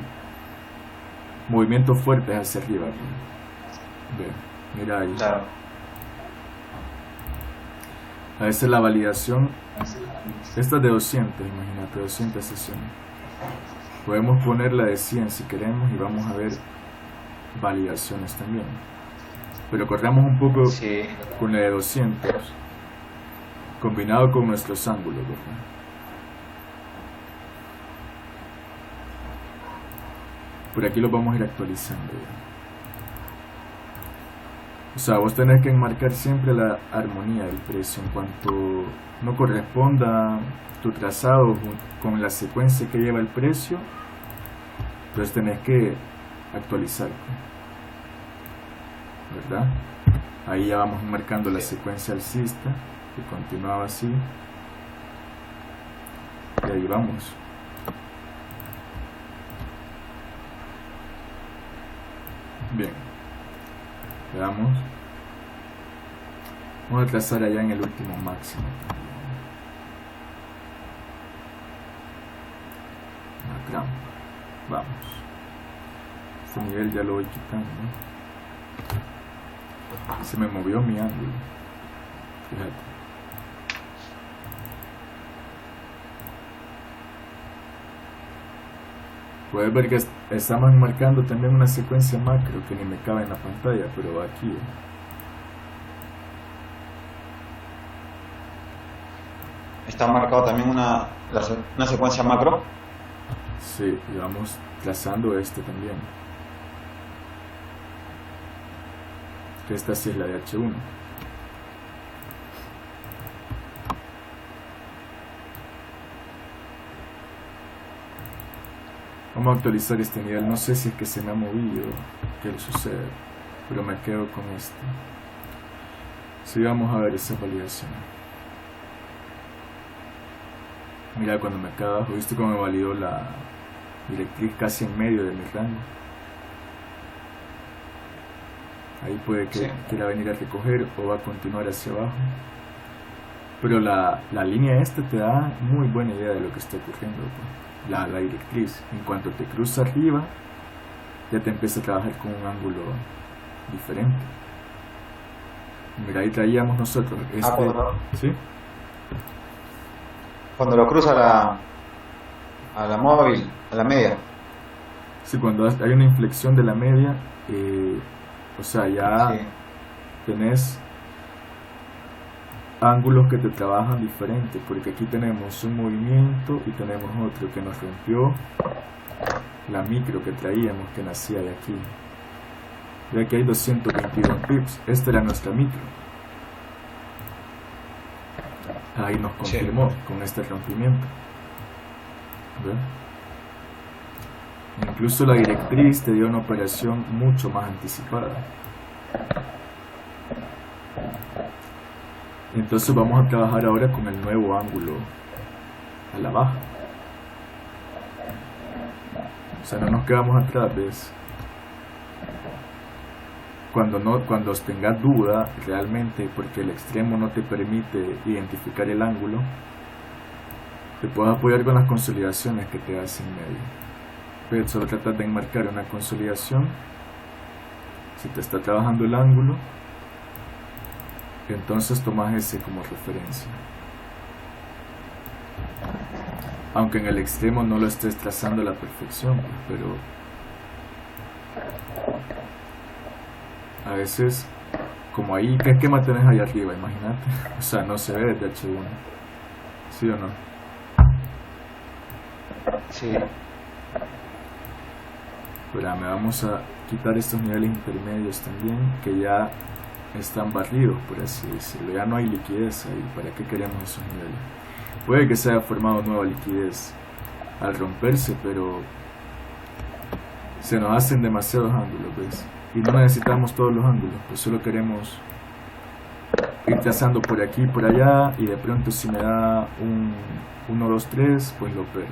movimientos fuertes hacia arriba. Bien, mira ahí. Claro. A veces la validación, esta es de 200, imagínate, 200 sesiones. Podemos ponerla de 100 si queremos y vamos a ver validaciones también. Pero corramos un poco con la de 200, combinado con nuestros ángulos, ¿verdad? Por aquí lo vamos a ir actualizando ya. O sea, vos tenés que enmarcar siempre la armonía del precio en cuanto no corresponda tu trazado con la secuencia que lleva el precio, entonces tenés que actualizar, ¿verdad? Ahí ya vamos enmarcando la secuencia alcista que continuaba así y ahí vamos. Bien, veamos. Vamos a trazar allá en el último máximo también. Una trampa. Vamos. Este nivel ya lo voy quitando, ¿no? Se me movió mi ángulo. Fíjate. Puedes ver que estamos marcando también una secuencia macro que ni me cabe en la pantalla, pero va aquí. ¿Está marcado también una secuencia macro? Sí, y vamos trazando este también. que esta sí es la de H1. Vamos a actualizar este nivel. No sé si es que se me ha movido, qué le sucede, pero me quedo con este. Sí, vamos a ver esa validación. Mira, cuando me queda abajo, ¿viste cómo me validó la directriz casi en medio de mi rango? Ahí puede que Sí. quiera venir a recoger o va a continuar hacia abajo. Pero la línea esta te da muy buena idea de lo que está ocurriendo, pues. La directriz, en cuanto te cruza arriba, ya te empieza a trabajar con un ángulo diferente. Mira, ahí traíamos nosotros ¿sí? Cuando lo cruza a la móvil, a la media. Sí, cuando hay una inflexión de la media, o sea, ya Sí. tenés ángulos que te trabajan diferente, porque aquí tenemos un movimiento y tenemos otro que nos rompió la micro que traíamos, que nacía de aquí. Y aquí hay 222 pips. Esta era nuestra micro. Ahí nos confirmó con este rompimiento. ¿Ve? Incluso la directriz te dio una operación mucho más anticipada. Entonces vamos a trabajar ahora con el nuevo ángulo a la baja. O sea, no nos quedamos atrás, ¿ves? Cuando tengas duda realmente, porque el extremo no te permite identificar el ángulo, te puedes apoyar con las consolidaciones que te hacen medio. Pero solo tratas de enmarcar una consolidación. Si te está trabajando el ángulo, entonces tomas ese como referencia. Aunque en el extremo no lo estés trazando a la perfección, pero a veces, como ahí, ¿qué esquema tenés ahí arriba? Imagínate. O sea, no se ve desde H1. ¿Sí o no? Sí. Espérame, vamos a quitar estos niveles intermedios también, que ya están barridos, por así decirlo. Ya no hay liquidez ahí. ¿Para qué queremos esos niveles? Puede que se haya formado nueva liquidez al romperse, pero se nos hacen demasiados ángulos, ¿ves? Y no necesitamos todos los ángulos, pues solo queremos ir trazando por aquí y por allá, y de pronto si me da un 1, 2, 3, pues lo opero.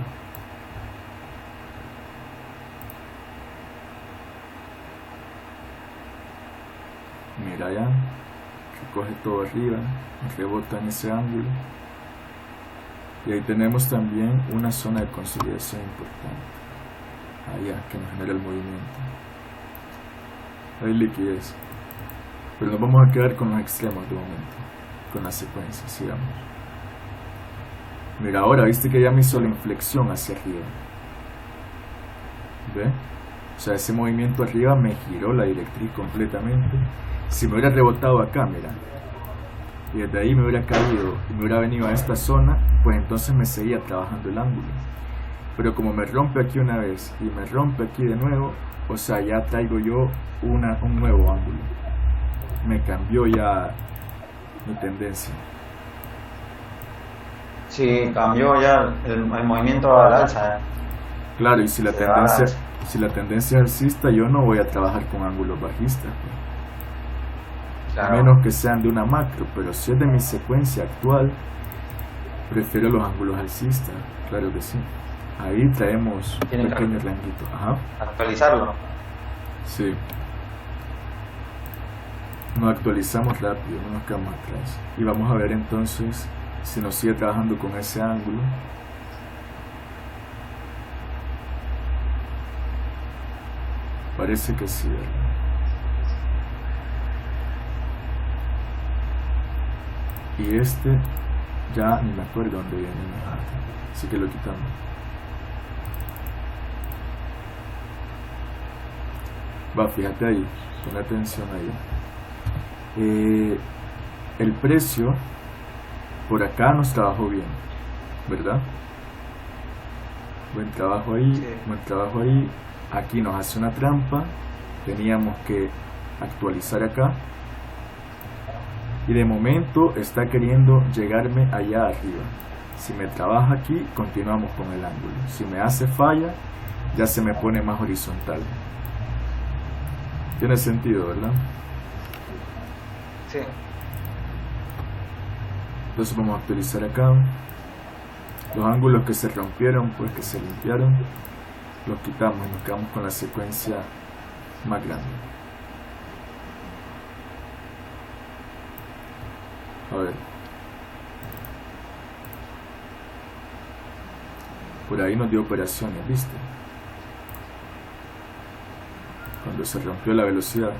Mira ya, recoge todo arriba, rebota en ese ángulo. Y ahí tenemos también una zona de consolidación importante, allá, que nos genera el movimiento. Hay liquidez, pero nos vamos a quedar con los extremos de momento, con la secuencia, sigamos. Mira, ahora viste que ya me hizo la inflexión hacia arriba. ¿Ve? O sea, ese movimiento arriba me giró la directriz completamente. Si me hubiera rebotado acá, mira, y desde ahí me hubiera caído y me hubiera venido a esta zona, pues entonces me seguía trabajando el ángulo. Pero como me rompe aquí una vez y me rompe aquí de nuevo, o sea, ya traigo yo un nuevo ángulo. Me cambió ya mi tendencia. Sí, cambió ya el movimiento al alza. Claro, y si la tendencia es alcista, yo no voy a trabajar con ángulos bajistas, pues. Claro. A menos que sean de una macro, pero si es de mi secuencia actual, prefiero los ángulos alcistas, claro que sí. Ahí traemos un pequeño ranguito. Ajá. Actualizarlo. Sí. Nos actualizamos rápido, no nos quedamos atrás. Y vamos a ver entonces si nos sigue trabajando con ese ángulo. Parece que sí, ¿verdad? Y este ya ni me acuerdo dónde viene, así que lo quitamos. Va, fíjate ahí, pon atención ahí. El precio por acá nos trabajó bien, ¿verdad? Buen trabajo ahí, Sí. buen trabajo ahí. Aquí nos hace una trampa, teníamos que actualizar acá, y de momento está queriendo llegarme allá arriba. Si me trabaja aquí, continuamos con el ángulo. Si me hace falla, ya se me pone más horizontal. Tiene sentido, ¿verdad? Sí. Entonces vamos a actualizar acá. Los ángulos que se rompieron, pues que se limpiaron, los quitamos y nos quedamos con la secuencia más grande. A ver. Por ahí nos dio operaciones, ¿viste? Cuando se rompió la velocidad.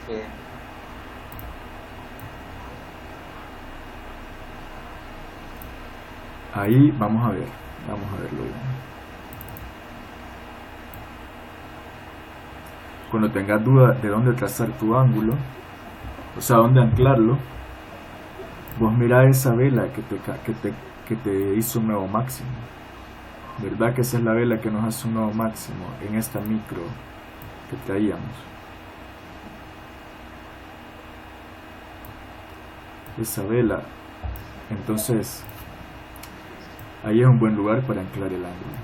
Sí. Ahí vamos a verlo bien. Cuando tengas duda de dónde trazar tu ángulo, o sea, dónde anclarlo, vos mirá esa vela que te hizo un nuevo máximo. ¿Verdad que esa es la vela que nos hace un nuevo máximo en esta micro que traíamos? Esa vela. Entonces, ahí es un buen lugar para anclar el ángulo.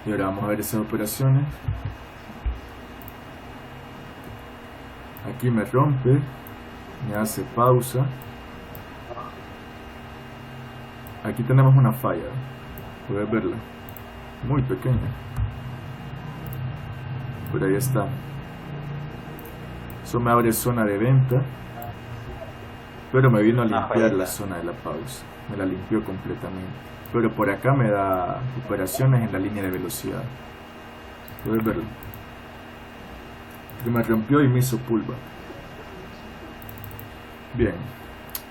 Y ahora vamos a ver esas operaciones. Aquí me rompe, me hace pausa. Aquí tenemos una falla, puedes verla, muy pequeña. Por ahí está. Eso me abre zona de venta, pero me vino a limpiar la zona de la pausa, me la limpió completamente. Pero por acá me da operaciones en la línea de velocidad. Puedes verlo. Que me rompió y me hizo pullback. Bien.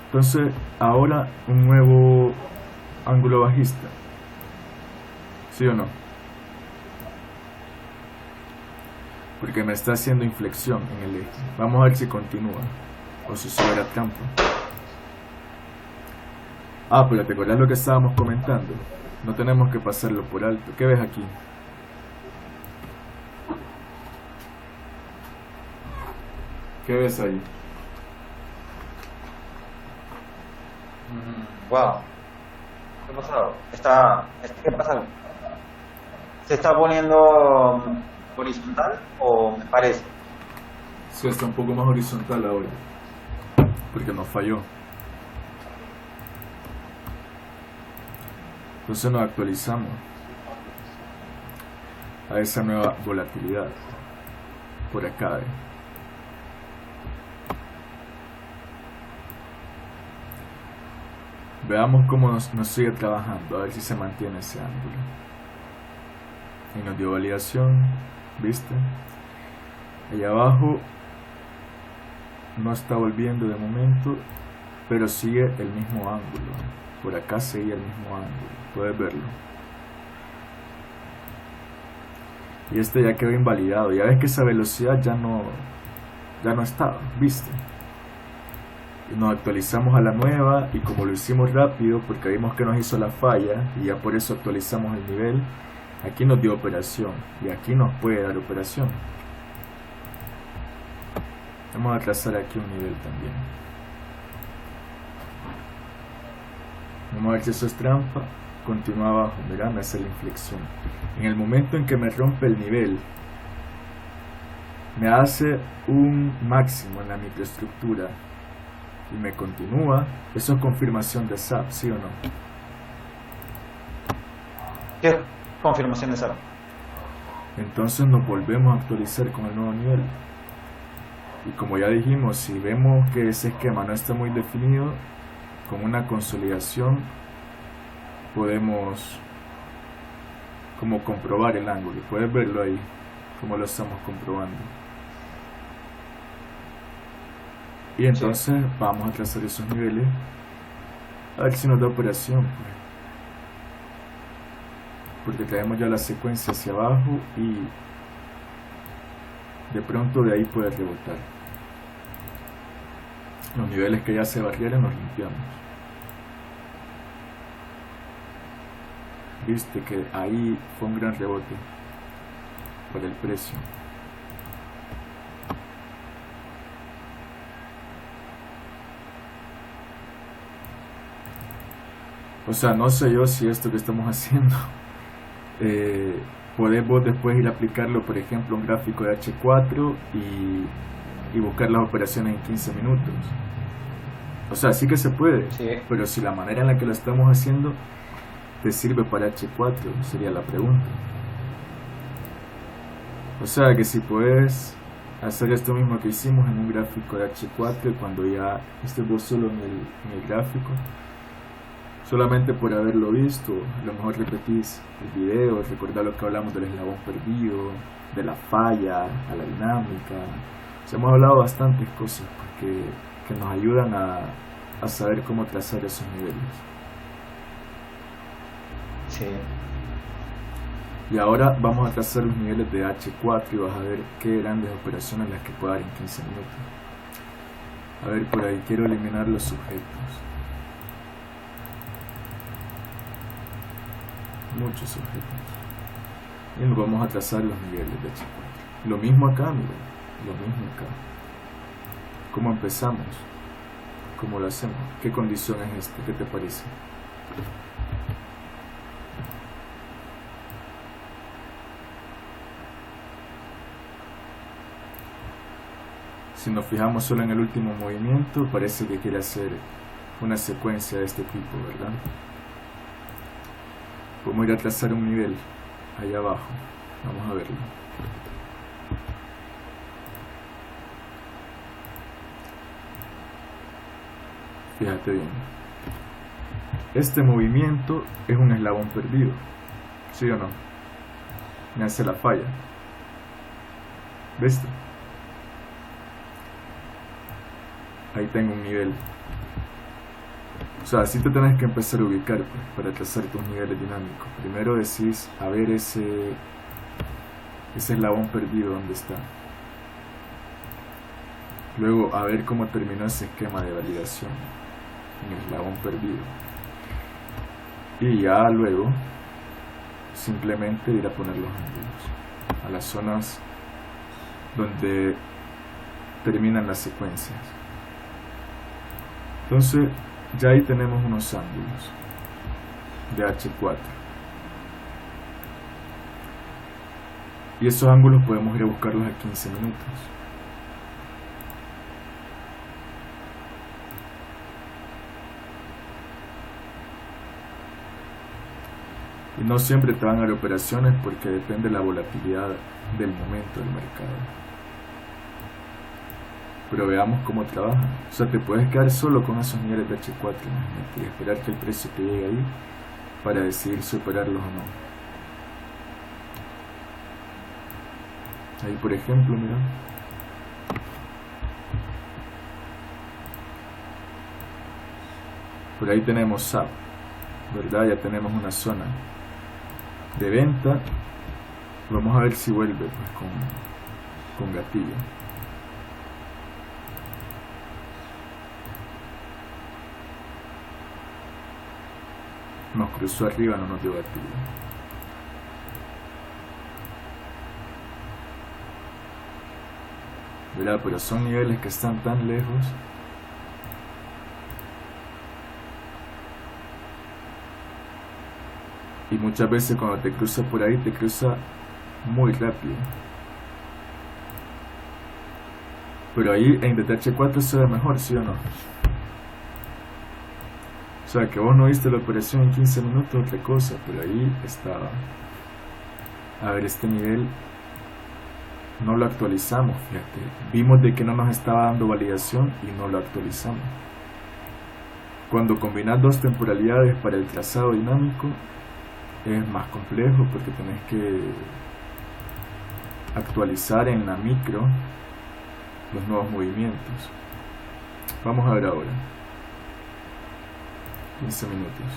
Entonces, ahora un nuevo ángulo bajista. ¿Sí o no? Porque me está haciendo inflexión en el eje. Vamos a ver si continúa o si sube la trampa. Ah, pero ¿te acordás lo que estábamos comentando? No tenemos que pasarlo por alto. ¿Qué ves aquí? ¿Qué ves ahí? Wow. ¿Qué ha pasado? ¿Qué pasa? ¿Se está poniendo horizontal o me parece? Sí, está un poco más horizontal ahora. Porque nos falló. Entonces nos actualizamos a esa nueva volatilidad. Por acá, Veamos cómo nos sigue trabajando, a ver si se mantiene ese ángulo. Y nos dio validación, ¿viste? Allá abajo no está volviendo de momento, pero sigue el mismo ángulo. Por acá sigue el mismo ángulo, puedes verlo. Y este ya quedó invalidado, ya ves que esa velocidad ya no estaba, ¿viste? Y nos actualizamos a la nueva, y como lo hicimos rápido porque vimos que nos hizo la falla y ya por eso actualizamos el nivel, aquí nos dio operación y aquí nos puede dar operación. Vamos a trazar aquí un nivel también. Vamos a ver si eso es trampa. Continúa abajo, mirá, me hace la inflexión. En el momento en que me rompe el nivel, me hace un máximo en la microestructura y me continúa. Eso es confirmación de SAP, ¿sí o no? ¿Qué es confirmación de SAP? Entonces nos volvemos a actualizar con el nuevo nivel. Y como ya dijimos, si vemos que ese esquema no está muy definido, con una consolidación podemos como comprobar el ángulo. Puedes verlo ahí, como lo estamos comprobando. Y entonces vamos a trazar esos niveles a ver si nos da operación, pues. Porque traemos ya la secuencia hacia abajo y de pronto de ahí puede rebotar. Los niveles que ya se barrieron los limpiamos. viste que ahí fue un gran rebote para el precio. O sea, no sé yo si esto que estamos haciendo podemos después ir a aplicarlo, por ejemplo, un gráfico de H4 y buscar las operaciones en 15 minutos. O sea, sí que se puede, Sí. pero si la manera en la que lo estamos haciendo te sirve para H4, sería la pregunta. O sea, que si puedes hacer esto mismo que hicimos en un gráfico de H4, cuando ya estés vos solo en el gráfico, solamente por haberlo visto, a lo mejor repetís el video, recordar lo que hablamos del eslabón perdido, de la falla, a la dinámica. O sea, hemos hablado bastantes cosas que nos ayudan a saber cómo trazar esos niveles. Sí. Y ahora vamos a trazar los niveles de H4 y vas a ver qué grandes operaciones las que puedo dar en 15 minutos. A ver, por ahí quiero eliminar los sujetos. Muchos sujetos. Y nos vamos a trazar los niveles de H4. Lo mismo acá, mira. Lo mismo acá. ¿Cómo empezamos? ¿Cómo lo hacemos? ¿Qué condición es esta? ¿Qué te parece? Si nos fijamos solo en el último movimiento, parece que quiere hacer una secuencia de este tipo, ¿verdad? Podemos ir a trazar un nivel allá abajo. Vamos a verlo. Fíjate bien. Este movimiento es un eslabón perdido, ¿sí o no? Me hace la falla. ¿Viste? Ahí tengo un nivel. O sea, así te tenés que empezar a ubicar pues, para trazar tus niveles dinámicos. Primero decís, a ver ese eslabón perdido, ¿dónde está? Luego, a ver cómo terminó ese esquema de validación en el eslabón perdido. Y ya luego, simplemente ir a poner los ángulos a las zonas donde terminan las secuencias. Entonces, ya ahí tenemos unos ángulos de H4. Y esos ángulos podemos ir a buscarlos a 15 minutos. Y no siempre te van a dar operaciones porque depende de la volatilidad del momento del mercado. Pero veamos cómo trabaja. O sea, te puedes quedar solo con esos niveles de H4, imagínate, y esperar que el precio te llegue ahí para decidir superarlos o no. Ahí, por ejemplo, mira. Por ahí tenemos SAP, ¿verdad? Ya tenemos una zona de venta. Vamos a ver si vuelve pues, con gatillo. Nos cruzó arriba, no nos dio gatillo. ¿Verdad? Pero son niveles que están tan lejos. Y muchas veces cuando te cruza por ahí, te cruza muy rápido. Pero ahí en DTH4 se ve mejor, ¿sí o no? O sea, que vos no viste la operación en 15 minutos, otra cosa, pero ahí estaba. A ver, este nivel no lo actualizamos, fíjate. Vimos de que no nos estaba dando validación y no lo actualizamos. Cuando combinas dos temporalidades para el trazado dinámico, es más complejo porque tenés que actualizar en la micro los nuevos movimientos. Vamos a ver ahora. 15 minutos.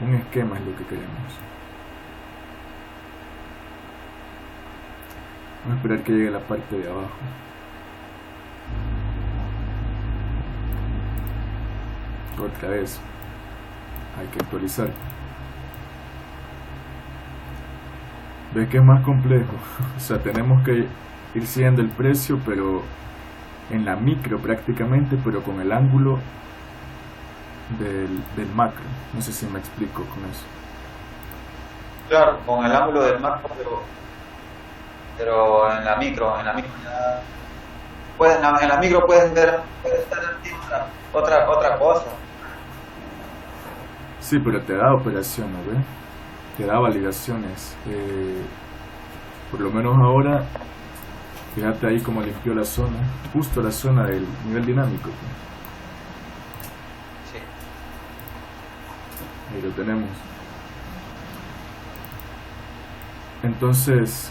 Un esquema es lo que queremos. Vamos a esperar que llegue la parte de abajo. Otra vez. hay que actualizar. Ves que es más complejo, o sea, tenemos que ir siguiendo el precio, pero en la micro prácticamente, pero con el ángulo del macro. No sé si me explico con eso. Claro, con el ángulo del macro, pero en la micro ya en la micro puedes ver, puedes estar haciendo otra cosa. Sí, pero te da operaciones, ¿ves? Te da validaciones. Por lo menos ahora, fíjate ahí cómo limpió la zona, justo la zona del nivel dinámico. Sí. Ahí lo tenemos. Entonces,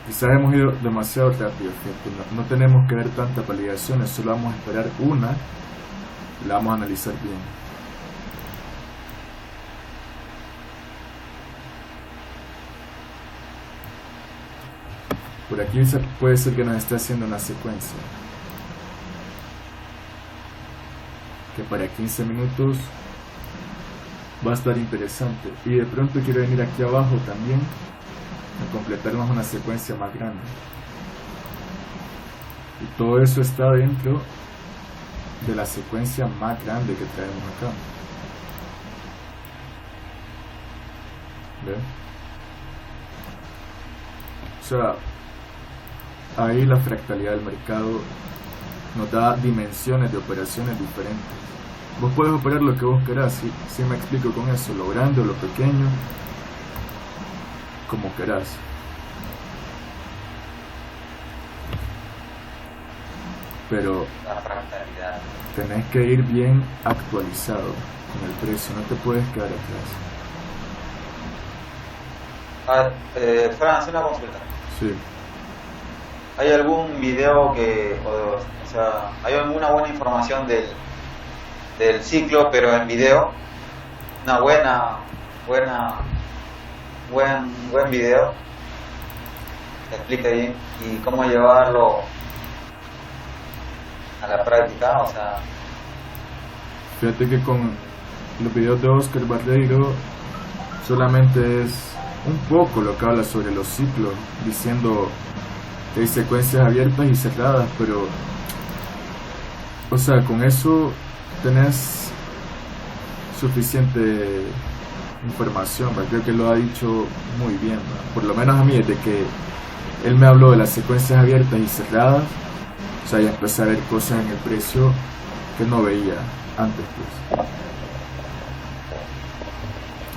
quizás hemos ido demasiado rápido, ¿cierto? No tenemos que ver tantas validaciones, solo vamos a esperar una y la vamos a analizar bien. Por aquí puede ser que nos esté haciendo una secuencia que para 15 minutos va a estar interesante, y de pronto quiero venir aquí abajo también a completarnos una secuencia más grande, y todo eso está dentro de la secuencia más grande que traemos acá. ¿Ven? O sea, ahí la fractalidad del mercado nos da dimensiones de operaciones diferentes. Vos puedes operar lo que vos querás, si me explico con eso, lo grande o lo pequeño, como querás. Pero tenés que ir bien actualizado con el precio, no te puedes quedar atrás. Fran, hace una consulta. Sí. ¿Hay algún video o sea, hay alguna buena información del ciclo, pero en video? Una buen video que explique bien y cómo llevarlo a la práctica, o sea. Fíjate que con los videos de Oscar Barreiro solamente es un poco lo que habla sobre los ciclos, diciendo que hay secuencias abiertas y cerradas, pero, o sea, con eso tenés suficiente información, ¿verdad? Creo que lo ha dicho muy bien, ¿verdad? Por lo menos a mí, desde que él me habló de las secuencias abiertas y cerradas, o sea, ya empecé a ver cosas en el precio que no veía antes, pues.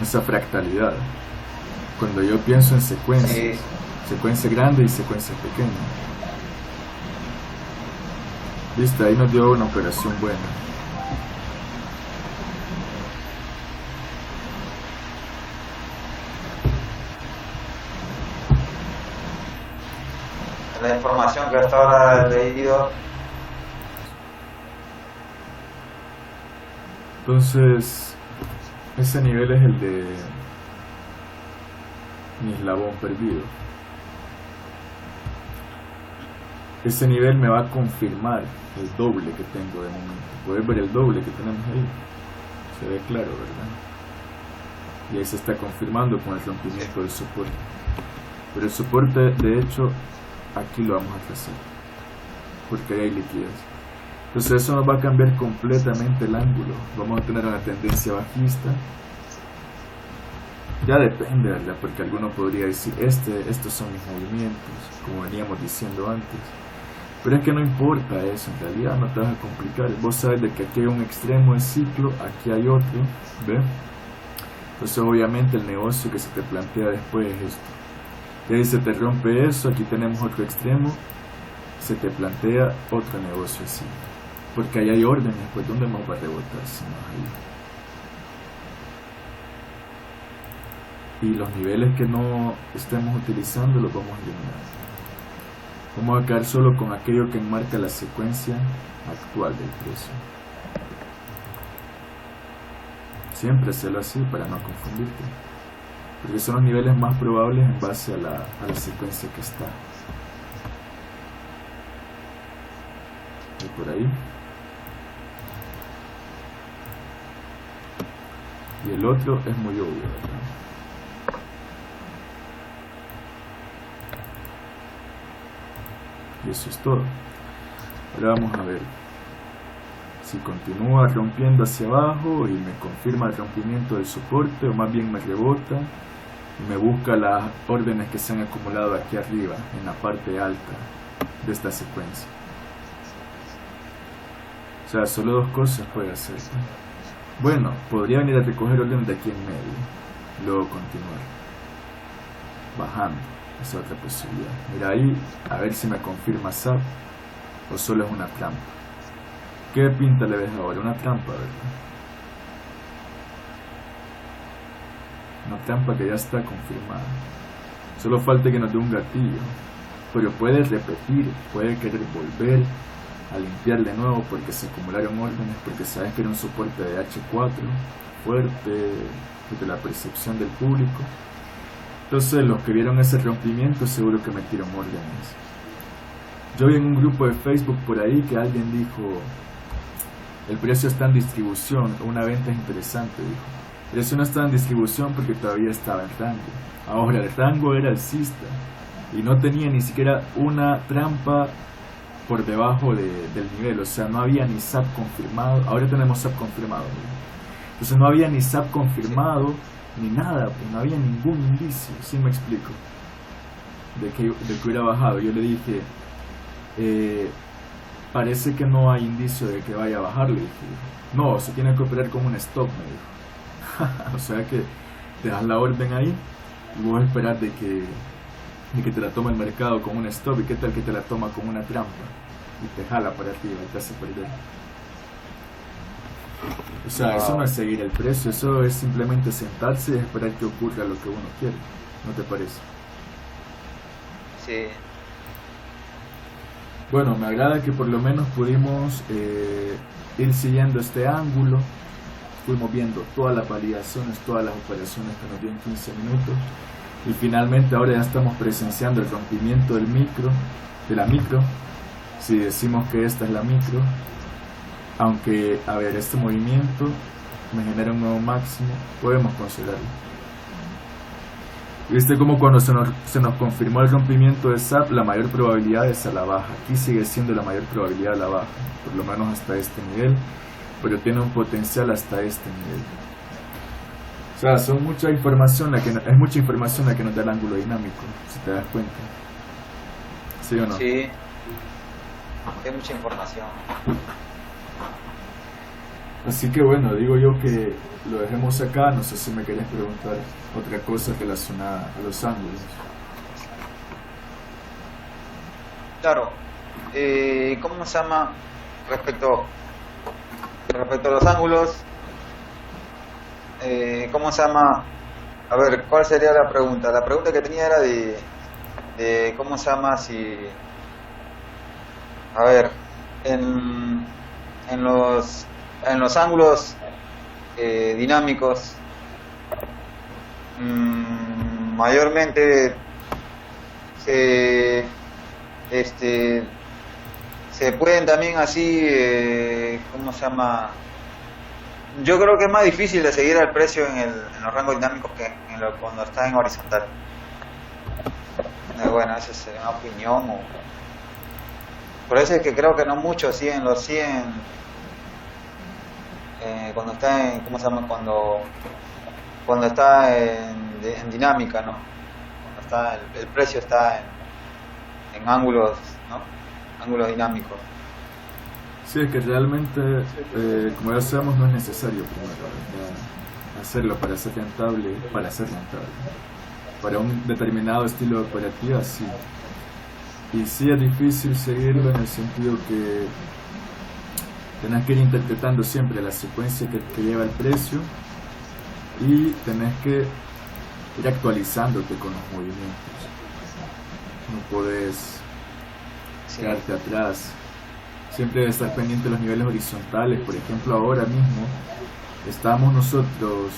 Esa fractalidad. Cuando yo pienso en secuencias, sí. Secuencia grande y secuencia pequeña. Viste, ahí nos dio una operación buena. La información que hasta ahora he leído. Entonces, ese nivel es el de mi eslabón perdido. Ese nivel me va a confirmar el doble que tengo de momento. Puedes ver el doble que tenemos ahí. Se ve claro, ¿verdad? Y ahí se está confirmando con el rompimiento del soporte. Pero el soporte, de hecho, aquí lo vamos a trazar, porque ahí hay liquidez. Entonces eso nos va a cambiar completamente el ángulo. Vamos a tener una tendencia bajista. Ya depende, ¿verdad? Porque alguno podría decir, estos son mis movimientos, como veníamos diciendo antes. Pero es que no importa eso, en realidad no te vas a complicar. Vos sabes de que aquí hay un extremo del ciclo, aquí hay otro, ¿ves? Entonces obviamente el negocio que se te plantea después es esto. Y ahí se te rompe eso, aquí tenemos otro extremo, se te plantea otro negocio así. Porque ahí hay órdenes, pues ¿dónde más va a rebotar si no ahí? Y los niveles que no estemos utilizando los vamos a eliminar. Vamos a quedar solo con aquello que enmarca la secuencia actual del precio. Siempre hacerlo así para no confundirte, porque son los niveles más probables en base a la secuencia que está. Y por ahí. y el otro es muy obvio, ¿verdad? Y eso es todo. Ahora vamos a ver si continúa rompiendo hacia abajo y me confirma el rompimiento del soporte, o más bien me rebota y me busca las órdenes que se han acumulado aquí arriba en la parte alta de esta secuencia. O sea, solo dos cosas puede hacer. Bueno, podría venir a recoger órdenes de aquí en medio, luego continuar bajando. Esa es otra posibilidad. Mira ahí, a ver si me confirma SAP o solo es una trampa. ¿Qué pinta le ves ahora? Una trampa, ¿verdad? Una trampa que ya está confirmada. Solo falta que nos dé un gatillo. Pero puede repetir, puede querer volver a limpiar de nuevo porque se acumularon órdenes, porque sabes que era un soporte de H4 fuerte, de la percepción del público. Entonces los que vieron ese rompimiento seguro que metieron órdenes. Yo vi en un grupo de Facebook por ahí que alguien dijo: el precio está en distribución, una venta interesante, dijo. El precio no está en distribución porque todavía estaba en rango. Ahora el rango era alcista y no tenía ni siquiera una trampa por debajo del nivel, o sea, no había ni SAP confirmado. Ahora tenemos SAP confirmado, ¿no? Entonces no había ni SAP confirmado ni nada, pues no había ningún indicio, ¿sí me explico? De que hubiera bajado. Yo le dije, parece que no hay indicio de que vaya a bajar, le dije. No, se tiene que operar como un stop, me dijo. O sea que dejas la orden ahí y vos esperar de que te la tome el mercado con un stop, y qué tal que te la toma con una trampa y te jala para arriba y te hace perder. O sea, eso no es seguir el precio, eso es simplemente sentarse y esperar que ocurra lo que uno quiere, ¿no te parece? Sí. Bueno, me agrada que por lo menos pudimos ir siguiendo este ángulo, fuimos viendo todas las validaciones, todas las operaciones que nos dio en 15 minutos, y finalmente ahora ya estamos presenciando el rompimiento de la micro, si decimos que esta es la micro. Aunque, a ver, este movimiento me genera un nuevo máximo, podemos considerarlo. ¿Viste como cuando se nos confirmó el rompimiento de SAP, la mayor probabilidad es a la baja? Aquí sigue siendo la mayor probabilidad a la baja, por lo menos hasta este nivel, pero tiene un potencial hasta este nivel. O sea, es mucha información la que nos da el ángulo dinámico, si te das cuenta. ¿Sí o no? Sí, hay mucha información. Así que bueno, digo yo que lo dejemos acá. No sé si me querías preguntar otra cosa relacionada a los ángulos. Claro, ¿cómo se llama? Respecto a los ángulos, ¿cómo se llama? A ver, ¿cuál sería la pregunta? La pregunta que tenía era de ¿cómo se llama? Si, a ver, en los ángulos dinámicos, mayormente se pueden también así, ¿cómo se llama? Yo creo que es más difícil de seguir el precio en los rangos dinámicos que cuando está en horizontal. Bueno, esa es una opinión. Por eso es que creo que no muchos siguen los 100. Cuando está en, ¿cómo se llama? Cuando está en dinámica, ¿no? Cuando está el precio está en ángulos, ¿no? Ángulos dinámicos. Sí, es que realmente, como ya sabemos, no es necesario primero hacerlo para ser rentable. Para un determinado estilo de operativa, sí. Y sí es difícil seguirlo en el sentido que tenés que ir interpretando siempre la secuencia que lleva el precio y tenés que ir actualizándote con los movimientos. No podés quedarte atrás. Siempre debes estar pendiente de los niveles horizontales. Por ejemplo, ahora mismo estamos nosotros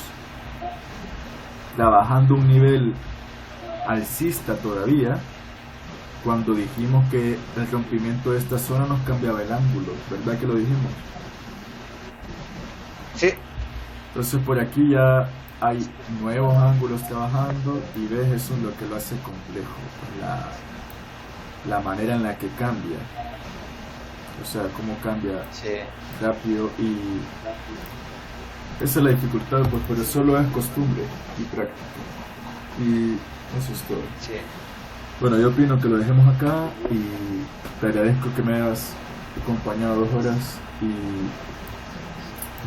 trabajando un nivel alcista todavía, cuando dijimos que el rompimiento de esta zona nos cambiaba el ángulo, ¿verdad que lo dijimos? Sí. Entonces por aquí ya hay nuevos ángulos trabajando y ves, eso es lo que lo hace complejo, la manera en la que cambia, o sea, cómo cambia Sí, rápido, y esa es la dificultad, pues, pero solo es costumbre y práctica, y eso es todo. sí. Bueno, yo opino que lo dejemos acá y te agradezco que me hayas acompañado 2 horas y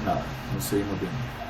nada, nos seguimos viendo.